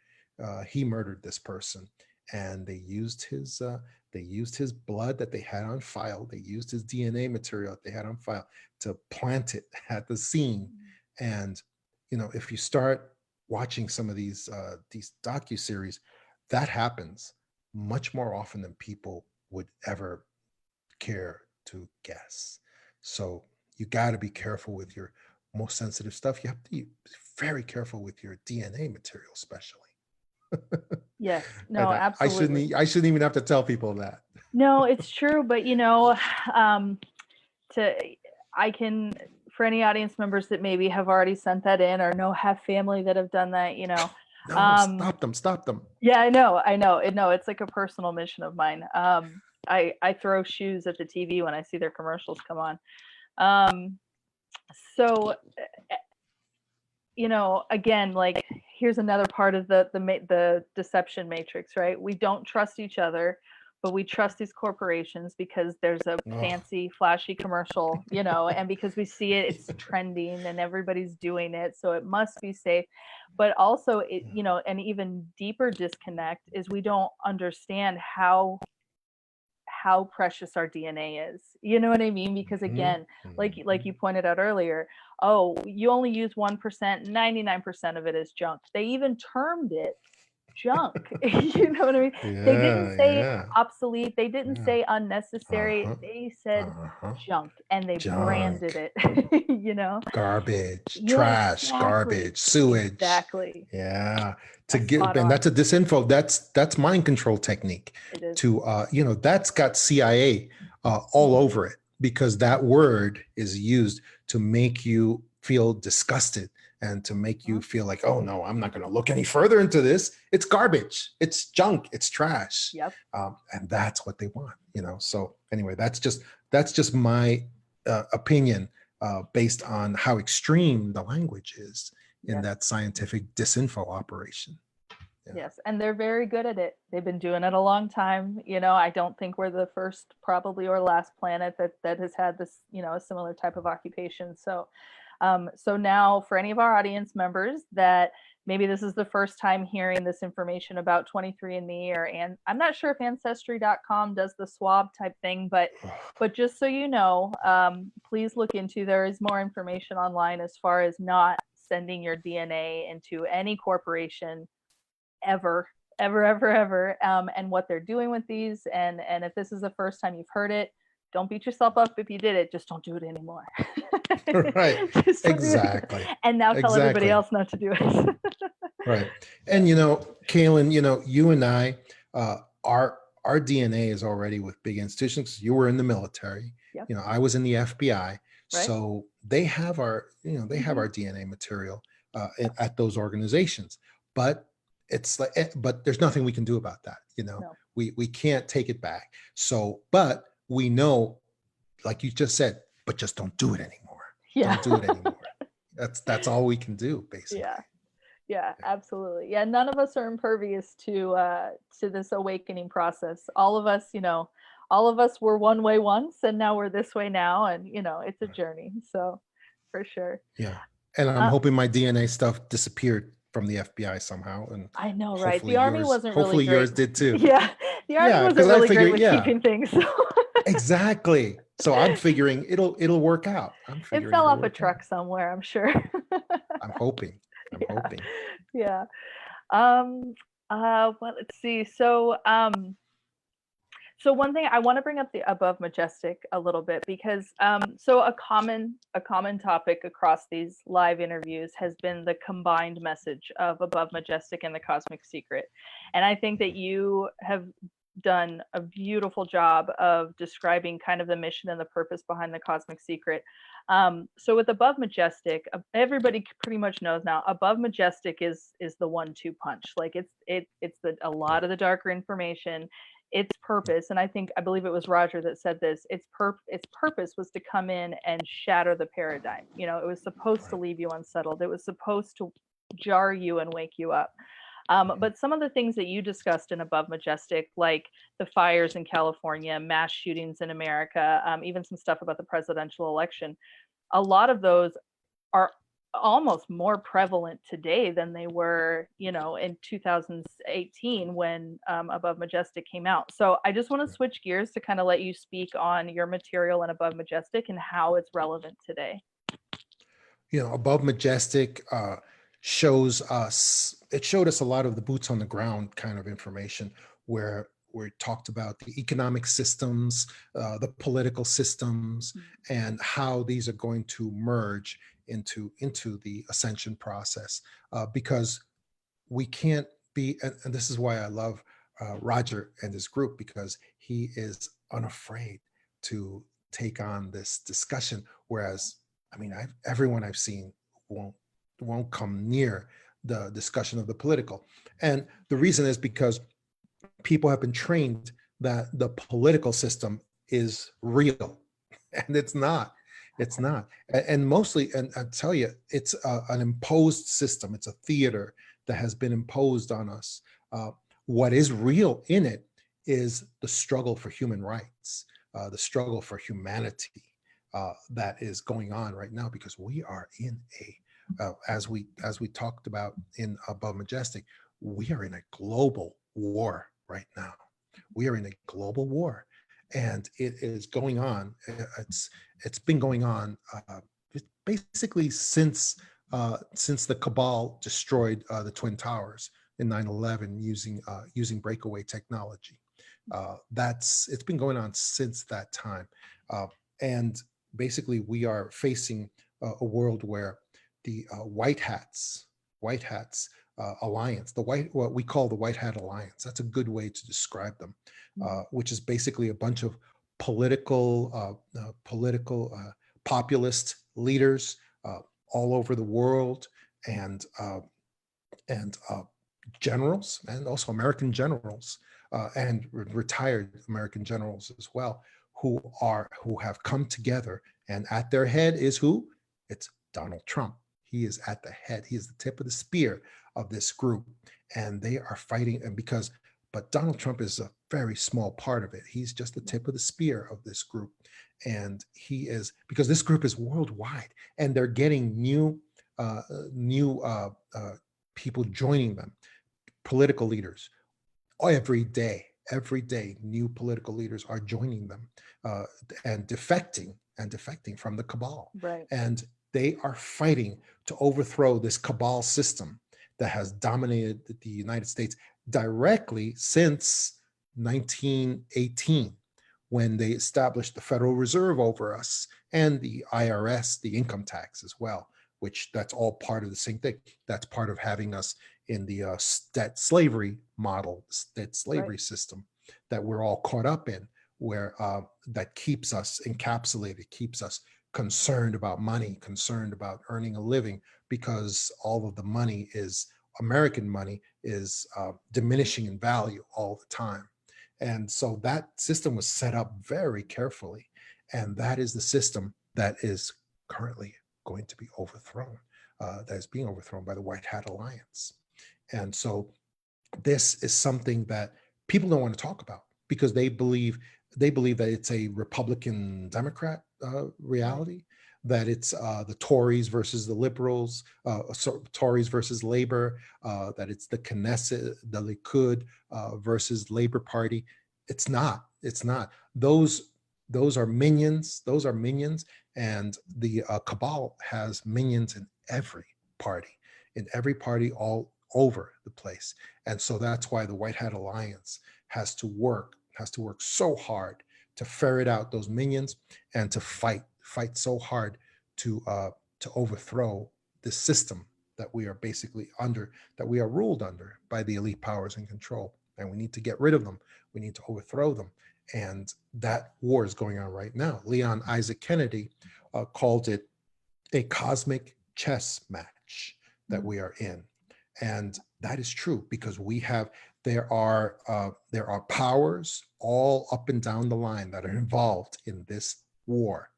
he murdered this person, and they used his blood that they had on file, they used his DNA material that they had on file to plant it at the scene. And if you start watching some of these docu-series, that happens much more often than people would ever care to guess. So you got to be careful with your most sensitive stuff. You have to be very careful with your DNA material, especially. Yes. No, And absolutely. I shouldn't even have to tell people that. No, it's true, but to I can, for any audience members that maybe have already sent that in or have family that have done that, No, stop them. Yeah, I know. No, it's like a personal mission of mine. I throw shoes at the TV when I see their commercials come on. So again, like, here's another part of the deception matrix, right? We don't trust each other, but we trust these corporations because there's a Oh, fancy, flashy commercial, and because we see it, it's trending and everybody's doing it, so it must be safe. But also, an even deeper disconnect is we don't understand how precious our DNA is. You know what I mean? Because again, like you pointed out earlier, oh, you only use 1%, 99% of it is junk. They even termed it junk. You know what I mean? They didn't say yeah, obsolete, they didn't yeah. say unnecessary, Uh-huh. they said Uh-huh. junk, and they branded Junk, it. garbage, Yeah, trash, exactly. garbage, sewage. Exactly. Yeah. To That's get spot And on. that's a disinfo. That's mind control technique It is. to that's got CIA all over it, because that word is used to make you feel disgusted and to make you feel like, oh no, I'm not going to look any further into this. It's garbage. It's junk. It's trash. Yep. And that's what they want, So anyway, that's just my opinion based on how extreme the language is in Yes. that scientific disinfo operation. Yeah. Yes, and they're very good at it. They've been doing it a long time. I don't think we're the first, probably, or last planet that has had this, a similar type of occupation. So now, for any of our audience members that maybe this is the first time hearing this information about 23andMe, and I'm not sure if Ancestry.com does the swab type thing, but just so you know, please look into, there is more information online as far as not sending your DNA into any corporation ever, and what they're doing with these. And if this is the first time you've heard it, don't beat yourself up if you did it. Just don't do it anymore. Right. Exactly. And now tell everybody else not to do it. Right. And Kalyn, you and I, our DNA is already with big institutions. You were in the military. Yep. I was in the FBI. Right. So they have our DNA material at those organizations. But it's like, but there's nothing we can do about that. No. We can't take it back. So, but we know, like you just said, but just don't do it anymore. Yeah. Don't do it anymore. That's all we can do, basically. Yeah, absolutely. Yeah, none of us are impervious to this awakening process. All of us were one way once, and now we're this way now, and it's a journey. So, for sure. Yeah, and I'm hoping my DNA stuff disappeared from the FBI somehow, and I know, right? The Army wasn't really hopefully great. yours did too. Yeah, the Army wasn't really great with keeping things. Exactly. So I'm figuring it'll work out. It fell off a truck somewhere, I'm sure. I'm hoping. Yeah. Well, let's see. So So one thing I want to bring up the above Majestic a little bit because so a common topic across these live interviews has been the combined message of Above Majestic and the Cosmic Secret. And I think that you have done a beautiful job of describing kind of the mission and the purpose behind the Cosmic Secret. So with Above Majestic, everybody pretty much knows now. Above Majestic is the 1-2 punch. Like it's a lot of the darker information. Its purpose, and I believe it was Roger that said this. Its purpose was to come in and shatter the paradigm. You know, it was supposed to leave you unsettled. It was supposed to jar you and wake you up. But some of the things that you discussed in Above Majestic, like the fires in California, mass shootings in America, even some stuff about the presidential election, a lot of those are almost more prevalent today than they were, you know, in 2018 when Above Majestic came out. So I just want to switch gears to kind of let you speak on your material in Above Majestic and how it's relevant today. You know, Above Majestic shows us, it showed us a lot of the boots on the ground kind of information where we talked about the economic systems, the political systems, and how these are going to merge into the ascension process. Because we can't be, and this is why I love Roger and his group, because he is unafraid to take on this discussion. Whereas, I mean, everyone I've seen won't come near the discussion of the political. And the reason is because people have been trained that the political system is real, and it's not. It's not. And mostly, and I tell you, it's an imposed system. It's a theater that has been imposed on us. What is real in it is the struggle for human rights, the struggle for humanity that is going on right now, because we are in as we talked about in Above Majestic, we are in a global war right now. We are in a global war, and it is going on. It's been going on basically since the cabal destroyed the Twin Towers in 9/11 using breakaway technology. It's been going on since that time, and basically we are facing a world where the white hats alliance, what we call the White Hat Alliance. That's a good way to describe them, which is basically a bunch of political populist leaders all over the world, and generals, and also American generals, and retired American generals as well, who have come together, and at their head is who? It's Donald Trump. He is at the head. He is the tip of the spear of this group, and they are fighting. But Donald Trump is a very small part of it. He's just the tip of the spear of this group, and he is, because this group is worldwide, and they're getting new people joining them, political leaders. Every day, new political leaders are joining them and defecting from the cabal. Right. And they are fighting to overthrow this cabal system that has dominated the United States directly since 1918, when they established the Federal Reserve over us, and the IRS, the income tax as well, which that's all part of the same thing. That's part of having us in the debt slavery model, debt slavery system that we're all caught up in, where that keeps us encapsulated, keeps us concerned about money, concerned about earning a living, because all of the money is, American money is diminishing in value all the time. And so that system was set up very carefully. And that is the system that is currently going to be overthrown, that is being overthrown by the White Hat Alliance. And so this is something that people don't want to talk about, because they believe that it's a Republican Democrat reality, that it's the Tories versus the liberals, Tories versus Labor, that it's the Knesset, the Likud versus Labor Party. It's not. Those are minions. And the cabal has minions in every party all over the place. And so that's why the White Hat Alliance has to work has to work so hard to ferret out those minions and to fight so hard to overthrow this system that we are basically under, that we are ruled under by the elite powers in control. And we need to get rid of them. We need to overthrow them. And that war is going on right now. Leon Isaac Kennedy called it a cosmic chess match that we are in. And that is true because there are powers all up and down the line that are involved in this war.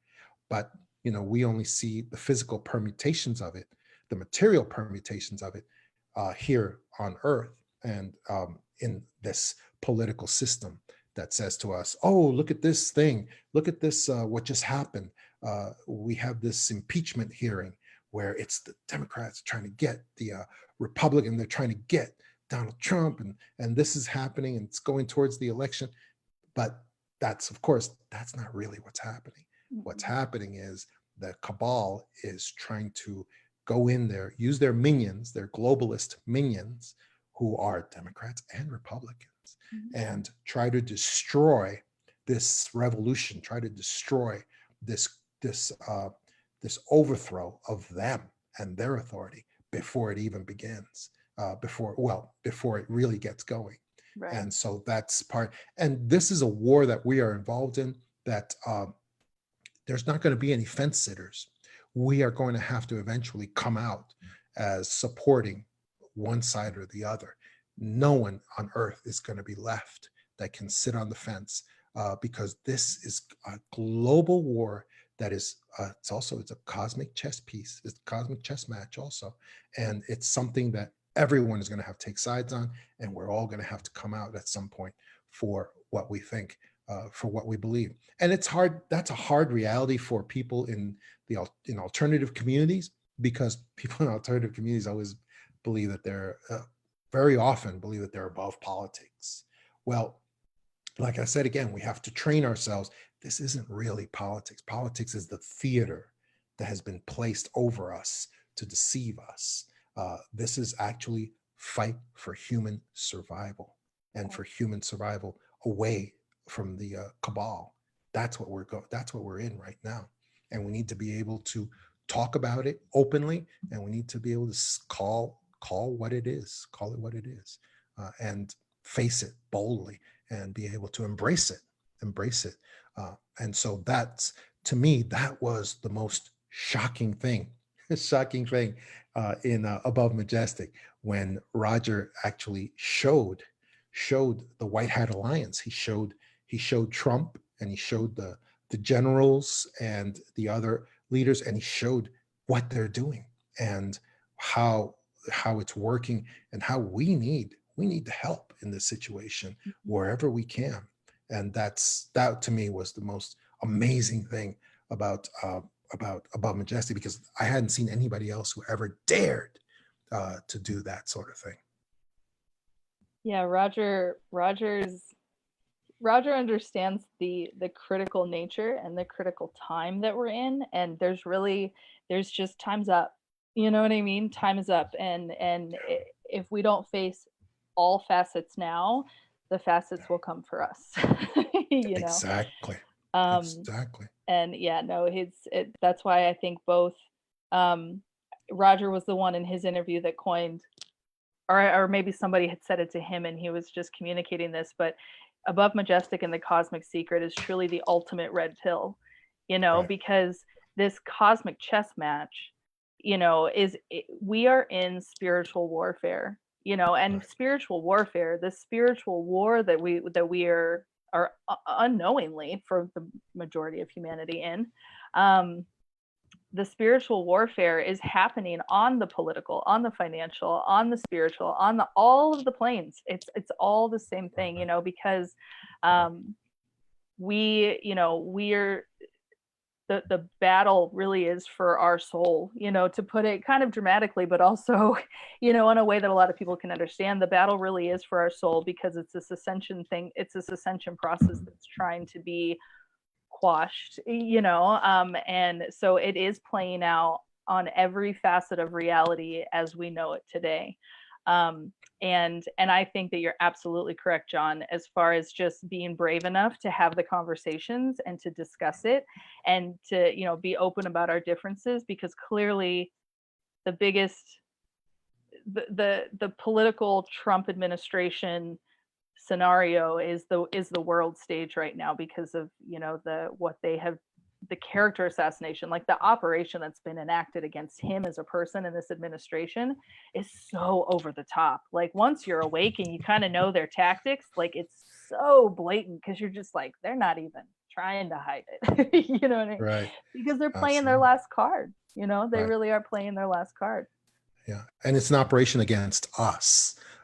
But we only see the physical permutations of it, the material permutations of it here on Earth, and in this political system that says to us, oh, look at this thing, look at this, what just happened. We have this impeachment hearing where it's the Democrats trying to get the Republican, they're trying to get Donald Trump, and this is happening, and it's going towards the election. But that's not really what's happening. What's happening is the cabal is trying to go in there, use their minions, their globalist minions, who are Democrats and Republicans, and try to destroy this revolution, try to destroy this overthrow of them and their authority before it even begins, before it really gets going. Right. And so that's part. And this is a war that we are involved in that there's not going to be any fence sitters. We are going to have to eventually come out as supporting one side or the other. No one on earth is going to be left that can sit on the fence because this is a global war that is, it's a cosmic chess piece. It's a cosmic chess match also. And it's something that everyone is going to have to take sides on, and we're all going to have to come out at some point for what we think, for what we believe. And it's hard. That's a hard reality for people in alternative communities, because people in alternative communities always believe that they're very often believe that they're above politics. Well, like I said, again, we have to train ourselves. This isn't really politics. Politics is the theater that has been placed over us to deceive us. This is actually fight for human survival, and for human survival away from the cabal. That's what we're in right now, and we need to be able to talk about it openly, and we need to be able to call what it is, and face it boldly, and be able to embrace it. And so that's, to me, that was the most shocking thing in Above Majestic, when Roger actually showed the White Hat Alliance. He showed Trump, and he showed the generals and the other leaders, and he showed what they're doing and how it's working, and how we need the help in this situation wherever we can. And that to me was the most amazing thing about Above Majestic, because I hadn't seen anybody else who ever dared to do that sort of thing. Yeah, Roger understands the critical nature and the critical time that we're in, and there's just time's up. You know what I mean? Time is up, and if we don't face all facets now, the facets will come for us. You know? Exactly. And yeah, no, that's why I think both Roger was the one in his interview that coined, or maybe somebody had said it to him and he was just communicating this, but Above Majestic and the Cosmic Secret is truly the ultimate red pill, right. Because this cosmic chess match, we are in spiritual warfare, and right. Spiritual warfare, the spiritual war that we are unknowingly, for the majority of humanity in, the spiritual warfare is happening on the political, on the financial, on the spiritual, on all of the planes. It's all the same thing, because we're the battle really is for our soul, to put it kind of dramatically, but also, in a way that a lot of people can understand. The battle really is for our soul, because it's this ascension thing. It's this ascension process that's trying to be quashed, and so it is playing out on every facet of reality as we know it today. And I think that you're absolutely correct, John, as far as just being brave enough to have the conversations and to discuss it and to, be open about our differences, because clearly the biggest the political Trump administration scenario is the world stage right now, because of the character assassination, like the operation that's been enacted against him as a person in this administration is so over the top. Like once you're awake and you kind of know their tactics, like it's so blatant, because you're just like, they're not even trying to hide it. You know what I mean? Right. Because they're playing their Absolutely. last card. They Right. really are playing their last card. Yeah. And it's an operation Correct.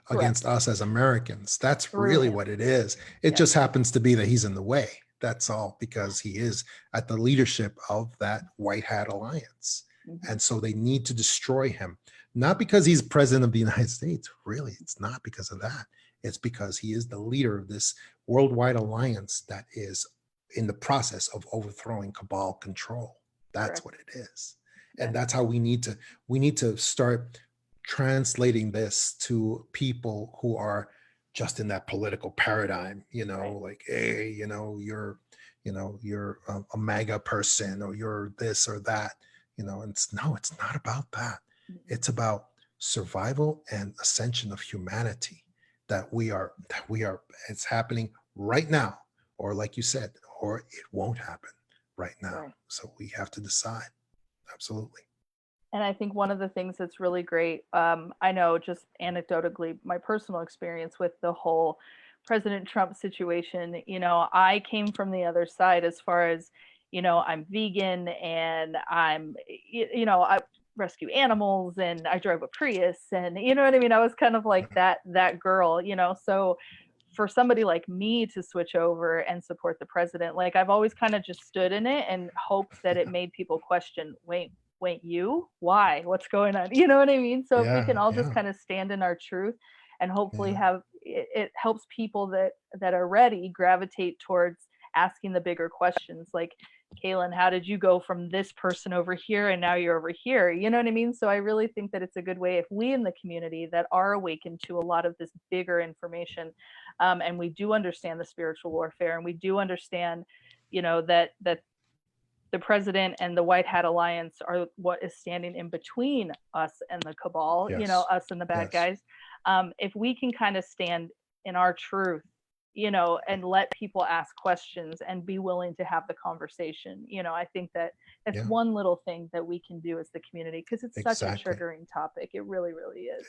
against us as Americans. That's Through really him. what it is. It Yes. just happens to be that he's in the way. That's all, because he is at the leadership of that White Hat Alliance. Mm-hmm. And so they need to destroy him, not because he's president of the United States. Really, it's not because of that. It's because he is the leader of this worldwide alliance that is in the process of overthrowing cabal control. That's Correct. what it is. Yes. And that's how we need to start translating this to people who are just in that political paradigm, Right. like, hey, you're a MAGA person, or you're this or that, and it's not about that. Mm-hmm. It's about survival and ascension of humanity it's happening right now, or like you said, or it won't happen right now. Right. So we have to decide. Absolutely. And I think one of the things that's really great, I know just anecdotally, my personal experience with the whole President Trump situation, I came from the other side as far as, I'm vegan and I rescue animals and I drove a Prius, and you know what I mean? I was kind of like that girl, so for somebody like me to switch over and support the president, like I've always kind of just stood in it and hoped that it made people question, wait, you? Why? What's going on? You know what I mean? So if we can Yeah, all just yeah, kind of stand in our truth and hopefully yeah, have it helps people that are ready gravitate towards asking the bigger questions, like, Kalyn, how did you go from this person over here and now you're over here? You know what I mean? So I really think that it's a good way if we in the community that are awakened to a lot of this bigger information, and we do understand the spiritual warfare, and we do understand, that the president and the White Hat Alliance are what is standing in between us and the cabal, yes, us and the bad yes, guys. If we can kind of stand in our truth, and let people ask questions and be willing to have the conversation, I think that it's yeah, one little thing that we can do as the community, because it's such a exactly, triggering topic. It really, really is.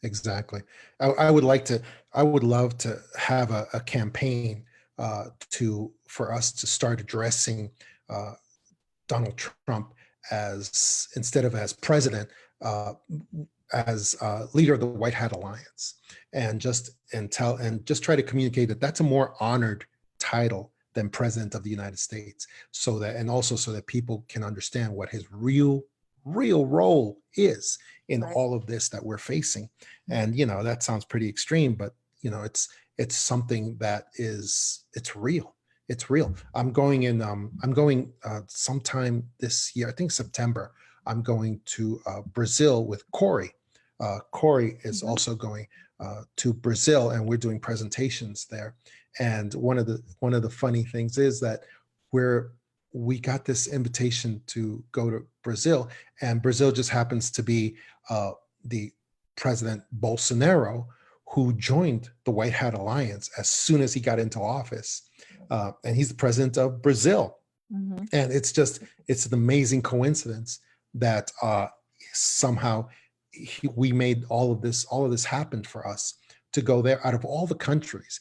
exactly. I would like to, I would love to have a campaign for us to start addressing uh, Donald Trump as, instead of as president, uh, as leader of the White Hat Alliance, and just try to communicate that that's a more honored title than president of the United States, so that, and also so that people can understand what his real role is in Right. all of this that we're facing. And that sounds pretty extreme, but it's something that it's real. It's real. I'm going sometime this year, I think September. I'm going to Brazil with Corey. Corey is Mm-hmm. also going to Brazil, and we're doing presentations there. And one of the funny things is that we got this invitation to go to Brazil, and Brazil just happens to be the President Bolsonaro, who joined the White Hat Alliance as soon as he got into office. And he's the president of Brazil. Mm-hmm. And it's an amazing coincidence that somehow we made all of this happen for us to go there. Out of all the countries,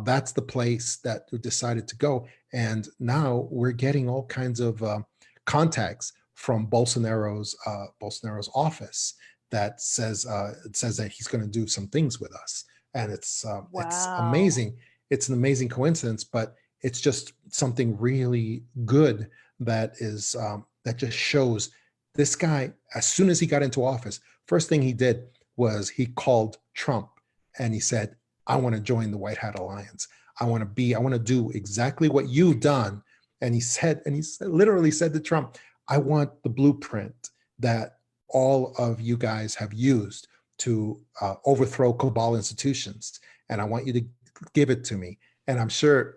that's the place that we decided to go. And now we're getting all kinds of contacts from Bolsonaro's office that says that he's going to do some things with us. And it's Wow. amazing. It's an amazing coincidence, but it's just something really good that just shows this guy, as soon as he got into office, first thing he did was he called Trump and he said, I want to join the White Hat Alliance. I want to do exactly what you've done. And he literally said to Trump, I want the blueprint that all of you guys have used to overthrow cabal institutions, and I want you to give it to me. And I'm sure,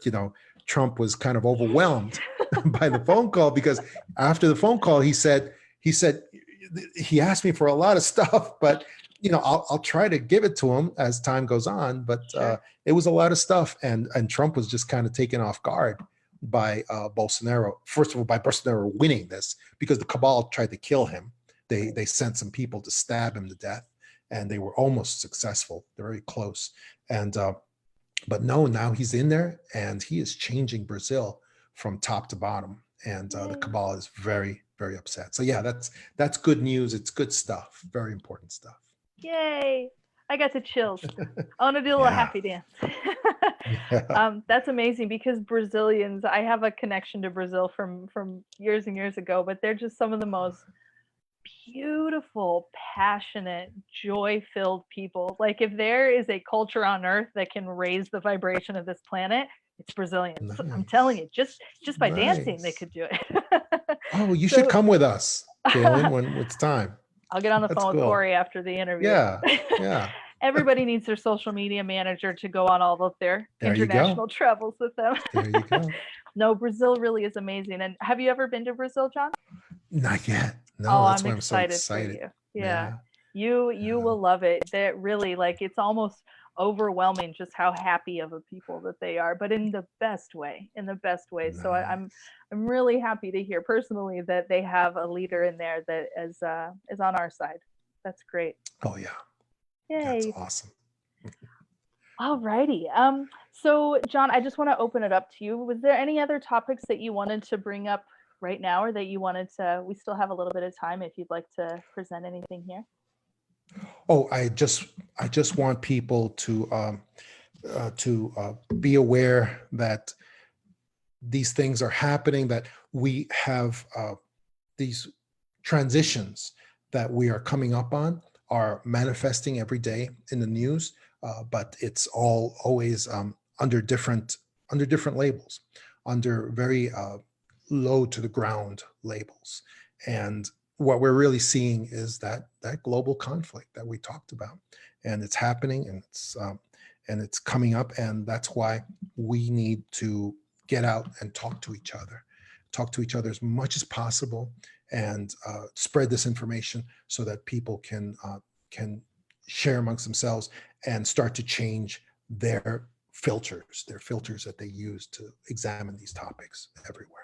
Trump was kind of overwhelmed by the phone call, because after the phone call, he said, he asked me for a lot of stuff, but I'll try to give it to him as time goes on. But it was a lot of stuff, and Trump was just kind of taken off guard by Bolsonaro. First of all, by Bolsonaro winning this, because the cabal tried to kill him. They sent some people to stab him to death, and they were almost successful. They're very close. And but no, now he's in there, and he is changing Brazil from top to bottom. And the cabal is very, very upset. So yeah, that's good news. It's good stuff. Very important stuff. Yay! I got the chills. I want to do a little happy dance. That's amazing, because Brazilians, I have a connection to Brazil from years and years ago, but they're just some of the most beautiful, passionate, joy-filled people. Like, if there is a culture on earth that can raise the vibration of this planet, it's Brazilians. Nice. I'm telling you, just by dancing, they could do it. Oh, you should come with us, Kalyn, when it's time. I'll get on the phone with Corey after the interview. Yeah. Everybody needs their social media manager to go on all of their international travels with them. There you go. No, Brazil really is amazing. And have you ever been to Brazil, John? Not yet. No, that's why I'm so excited for you. Yeah. You will love it. That really, like, it's almost overwhelming just how happy of a people that they are, but in the best way. Nice. So I'm really happy to hear personally that they have a leader in there that is on our side. That's great. Oh yeah. Yay. That's awesome. All righty. So John, I just want to open it up to you. Was there any other topics that you wanted to bring up right now, or that you wanted to? We still have a little bit of time if you'd like to present anything here. Oh, I just want people to be aware that these things are happening, that we have these transitions that we are coming up on are manifesting every day in the news, but it's all always under different labels, under very low to the ground labels. And what we're really seeing is that global conflict that we talked about, and it's happening, and it's coming up, and that's why we need to get out and talk to each other as much as possible, and spread this information so that people can share amongst themselves and start to change their filters that they use to examine these topics everywhere.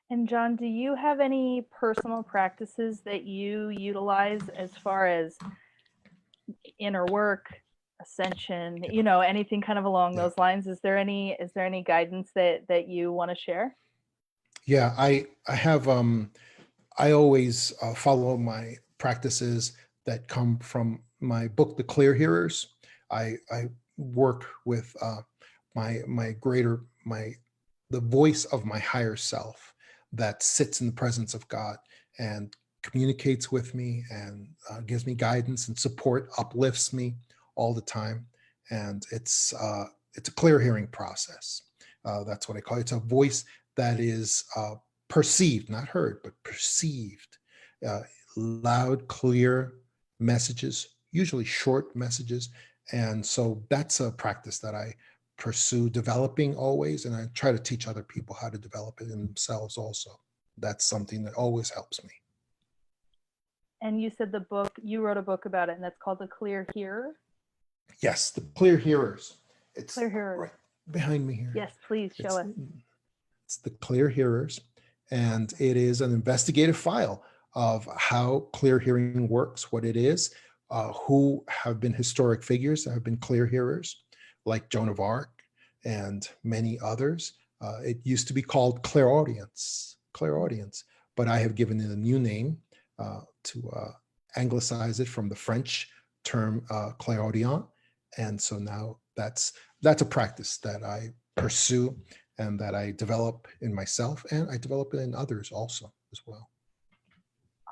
And John, do you have any personal practices that you utilize as far as inner work, ascension, anything kind of along those lines? Is there any guidance that you want to share? Yeah, I have I always follow my practices that come from my book, The Clear Hearers. I work with the voice of my higher self that sits in the presence of God and communicates with me and gives me guidance and support, uplifts me all the time. And it's a clear hearing process. That's what I call it. It's a voice that is perceived, not heard, but perceived. Loud, clear messages, usually short messages. And so that's a practice that I pursue developing always, and I try to teach other people how to develop it in themselves also. That's something that always helps me. And you said you wrote a book about it, and that's called The Clear Hearer? Yes, The Clear Hearers. It's Clear Hearers. Right behind me here. Yes, please show us. It's The Clear Hearers, and it is an investigative file of how clear hearing works, what it is, who have been historic figures that have been clear hearers, like Joan of Arc and many others. It used to be called clairaudience, but I have given it a new name to anglicize it from the French term clairaudient. And so now that's a practice that I pursue and that I develop in myself, and I develop it in others also as well.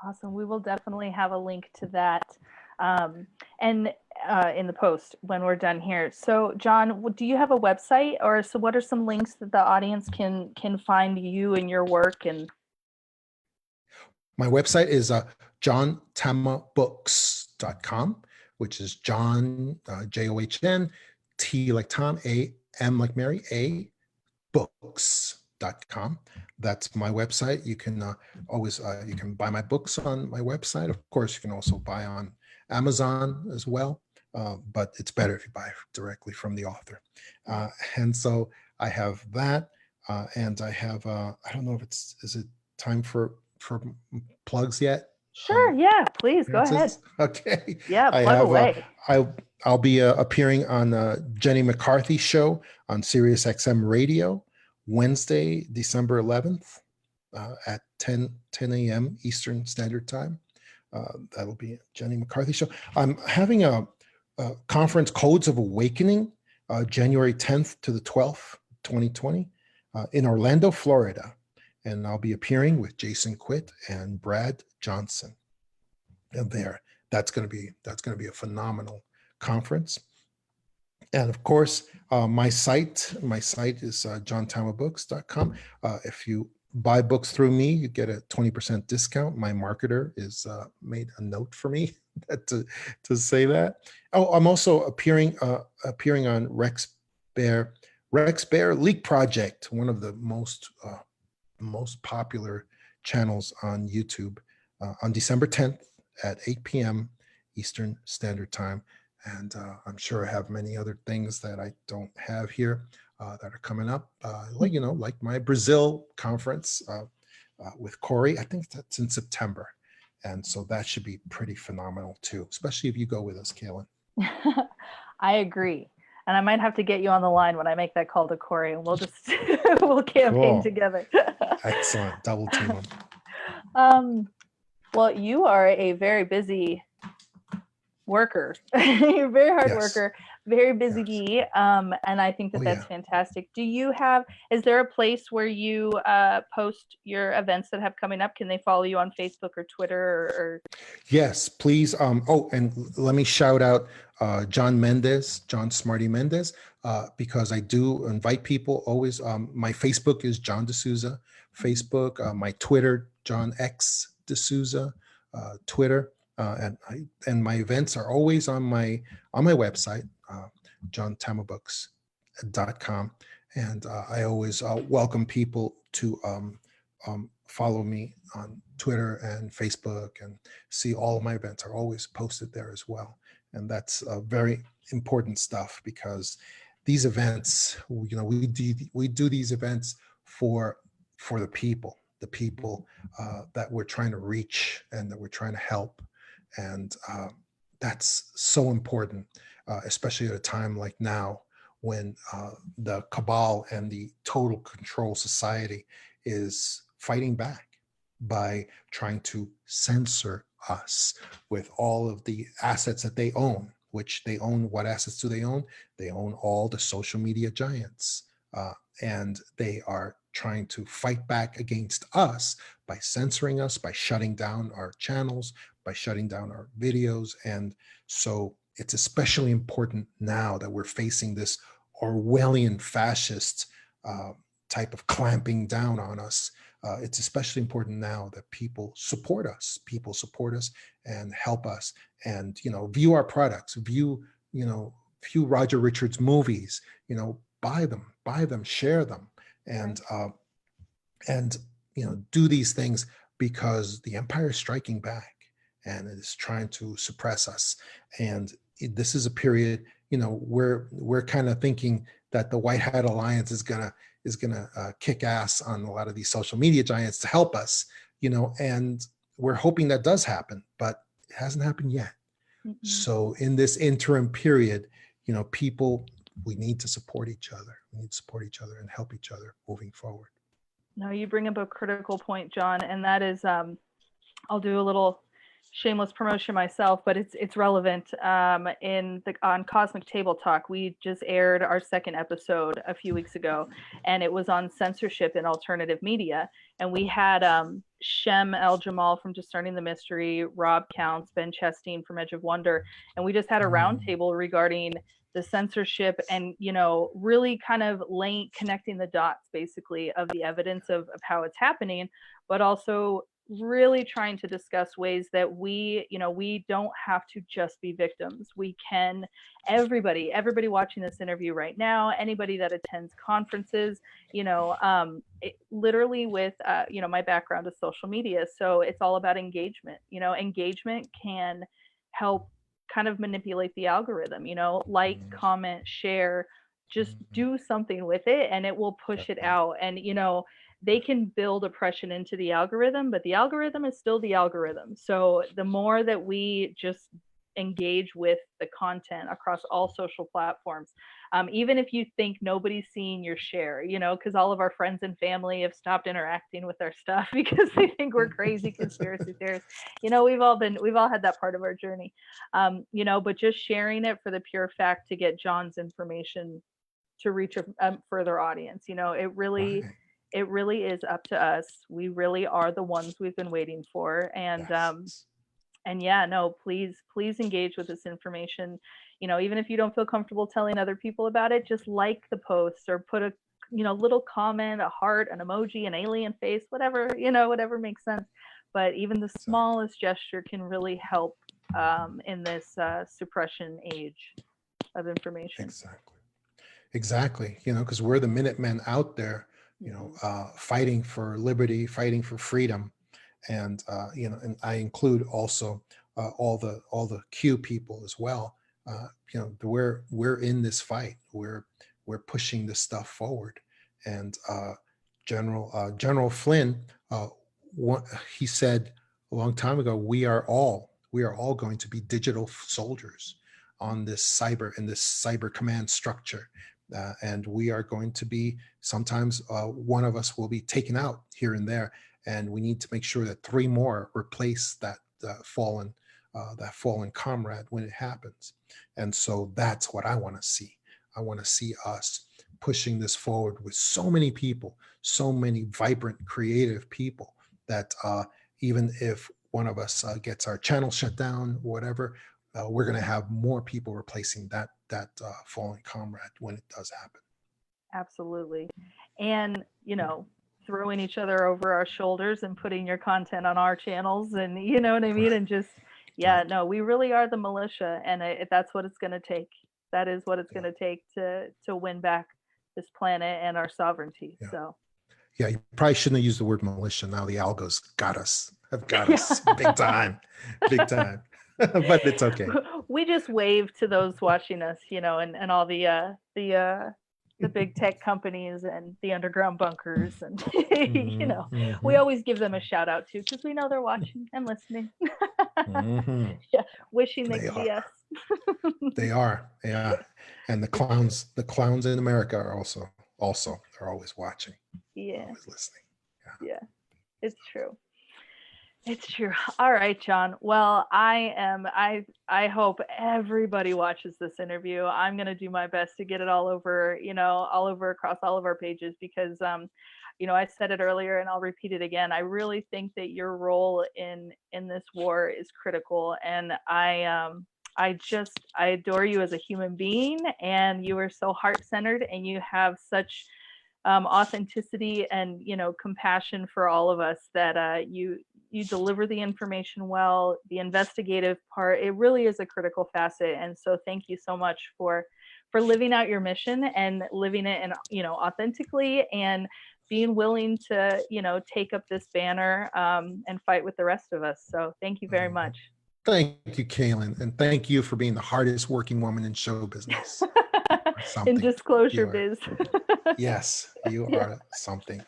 Awesome. We will definitely have a link to that and in the post when we're done here. So John, do you have a website, or so what are some links that the audience can find you and your work? And my website is johntamabooks.com. TommyBooks.com, which is John, John, T like Tom, M like Mary, books.com. That's my website. You can always you can buy my books on my website. Of course, you can also buy on Amazon as well, but it's better if you buy directly from the author. And so I have that, and I have I don't know if is it time for plugs yet? Sure. Yeah. Please go ahead. Okay. Yeah. I Plug have away. I'll be appearing on Jenny McCarthy show on Sirius XM Radio Wednesday, December 11th at 10 a.m. Eastern Standard Time. That'll be Jenny McCarthy show. I'm having a conference, Codes of Awakening, January 10th to the 12th, 2020, in Orlando, Florida. And I'll be appearing with Jason Quitt and Brad Johnson. And that's going to be a phenomenal conference. And of course, my site is johntamabooks.com. If you buy books through me, you get a 20% discount. My marketer is made a note for me to say that. Oh, I'm also appearing on Rex Bear Leak Project, one of the most popular channels on YouTube, on December 10th at 8 p.m. Eastern Standard Time. And I'm sure I have many other things that I don't have here that are coming up, like my Brazil conference with Corey. I think that's in September. And so that should be pretty phenomenal too, especially if you go with us, Kalyn. I agree. And I might have to get you on the line when I make that call to Corey, and we'll just we'll campaign together. Excellent. Double team. Well, you are a very busy worker. You're a very hard worker, very busy bee. And I think that's fantastic. Is there a place where you post your events that have coming up? Can they follow you on Facebook or Twitter or? Yes, please. And let me shout out John Smarty Mendez, because I do invite people always. My Facebook is John DeSouza, Facebook, my Twitter, John X DeSouza, Twitter. And my events are always on my website, johntamabooks.com. And I always welcome people to follow me on Twitter and Facebook, and see all of my events are always posted there as well. And that's very important stuff, because these events, we do these events for the people that we're trying to reach and that we're trying to help. And that's so important, especially at a time like now, when the cabal and the total control society is fighting back by trying to censor us with all of the assets that they own, which they own. What assets do they own? They own all the social media giants. And they are trying to fight back against us by censoring us, by shutting down our channels, by shutting down our videos. And so it's especially important now that we're facing this Orwellian fascist type of clamping down on us. It's especially important now that people support us and help us, and view our products, view Roger Richards movies, buy them, share them, and do these things, because the empire is striking back and it is trying to suppress us. And this is a period, we're kind of thinking that the White Hat Alliance is gonna kick ass on a lot of these social media giants to help us, and we're hoping that does happen, but it hasn't happened yet. Mm-hmm. So in this interim period, people, we need to support each other. We need to support each other and help each other moving forward. No, you bring up a critical point, John, and that is, I'll do a little shameless promotion myself, but it's relevant. On Cosmic Table Talk, we just aired our second episode a few weeks ago, and it was on censorship in alternative media. And we had Shem El Jamal from Discerning the Mystery, Rob Counts, Ben Chasteen from Edge of Wonder, and we just had a roundtable regarding the censorship and really kind of connecting the dots basically of the evidence of how it's happening, but also really trying to discuss ways that we don't have to just be victims. We can, everybody watching this interview right now, anybody that attends conferences, literally with my background is social media, so it's all about engagement. Engagement can help kind of manipulate the algorithm. Like, comment, share, just do something with it and it will push it out. And they can build oppression into the algorithm, but the algorithm is still the algorithm. So the more that we just engage with the content across all social platforms, even if you think nobody's seeing your share, because all of our friends and family have stopped interacting with our stuff because they think we're crazy conspiracy theorists. We've all had that part of our journey. But just sharing it for the pure fact to get John's information to reach a further audience. It really is up to us. We really are the ones we've been waiting for. And yeah, no, please engage with this information. Even if you don't feel comfortable telling other people about it, just like the post or put a little comment, a heart, an emoji, an alien face, whatever makes sense. But even the smallest gesture can really help in this suppression age of information. Exactly. Because we're the Minutemen out there, fighting for liberty, fighting for freedom. And, and I include also all the Q people as well. We're in this fight. We're pushing this stuff forward. And General Flynn, he said a long time ago, we are all going to be digital soldiers on this cyber command structure. And we are going to be, sometimes one of us will be taken out here and there, and we need to make sure that 3 more replace that fallen comrade when it happens. And so that's what I want to see. I want to see us pushing this forward with so many people, so many vibrant, creative people, that even if one of us gets our channel shut down, whatever, we're going to have more people replacing that fallen comrade when it does happen. Absolutely. And, throwing each other over our shoulders and putting your content on our channels, and you know what I mean? Right. And just, no, we really are the militia, and that's what it's going to take. That is what it's going to take to win back this planet and our sovereignty. So. Yeah, you probably shouldn't have used the word militia. Now the algos have got us big time. But it's okay. We just wave to those watching us, and all the big tech companies and the underground bunkers, and we always give them a shout out too, because we know they're watching and listening. Yeah, wishing they could be us. They are, yeah. And the clowns in America are also they're always watching. Yeah, always listening. Yeah, it's true. It's true. All right, John. Well, I hope everybody watches this interview. I'm going to do my best to get it all over across all of our pages, because, I said it earlier and I'll repeat it again. I really think that your role in this war is critical. And I adore you as a human being, and you are so heart-centered, and you have such authenticity and compassion for all of us, that you deliver the information well. The investigative part, it really is a critical facet. And so thank you so much for living out your mission and living it and authentically, and being willing to take up this banner and fight with the rest of us. So thank you very much. Thank you, Kalyn, and thank you for being the hardest working woman in show business. In disclosure biz. Yes, you are something.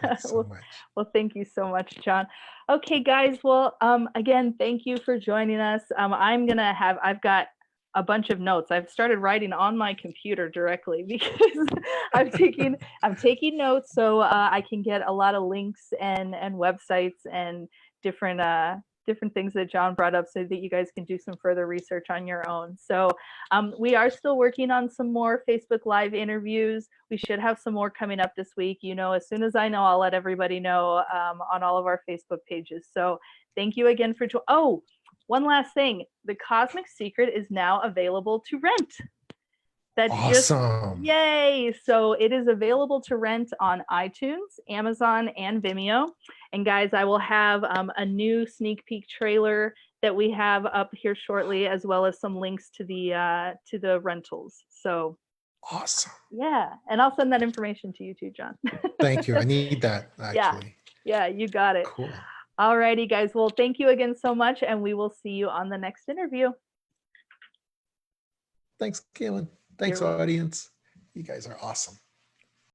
Thanks so much. Well, thank you so much, John. Okay, guys. Well, again, thank you for joining us. I've got a bunch of notes. I've started writing on my computer directly, because I'm taking notes, so I can get a lot of links and websites and different things that John brought up, so that you guys can do some further research on your own. So we are still working on some more Facebook Live interviews. We should have some more coming up this week. As soon as I know, I'll let everybody know on all of our Facebook pages. So thank you again for one last thing. The Cosmic Secret is now available to rent. That's awesome. Yay! So it is available to rent on iTunes, Amazon, and Vimeo. And guys, I will have a new sneak peek trailer that we have up here shortly, as well as some links to the rentals. So Awesome. yeah, and I'll send that information to you too, John. Thank you. I need that actually. Yeah, you got it. Cool. All righty, guys. Well, thank you again so much, and we will see you on the next interview. Thanks, Kalyn. Thanks, audience. You guys are awesome.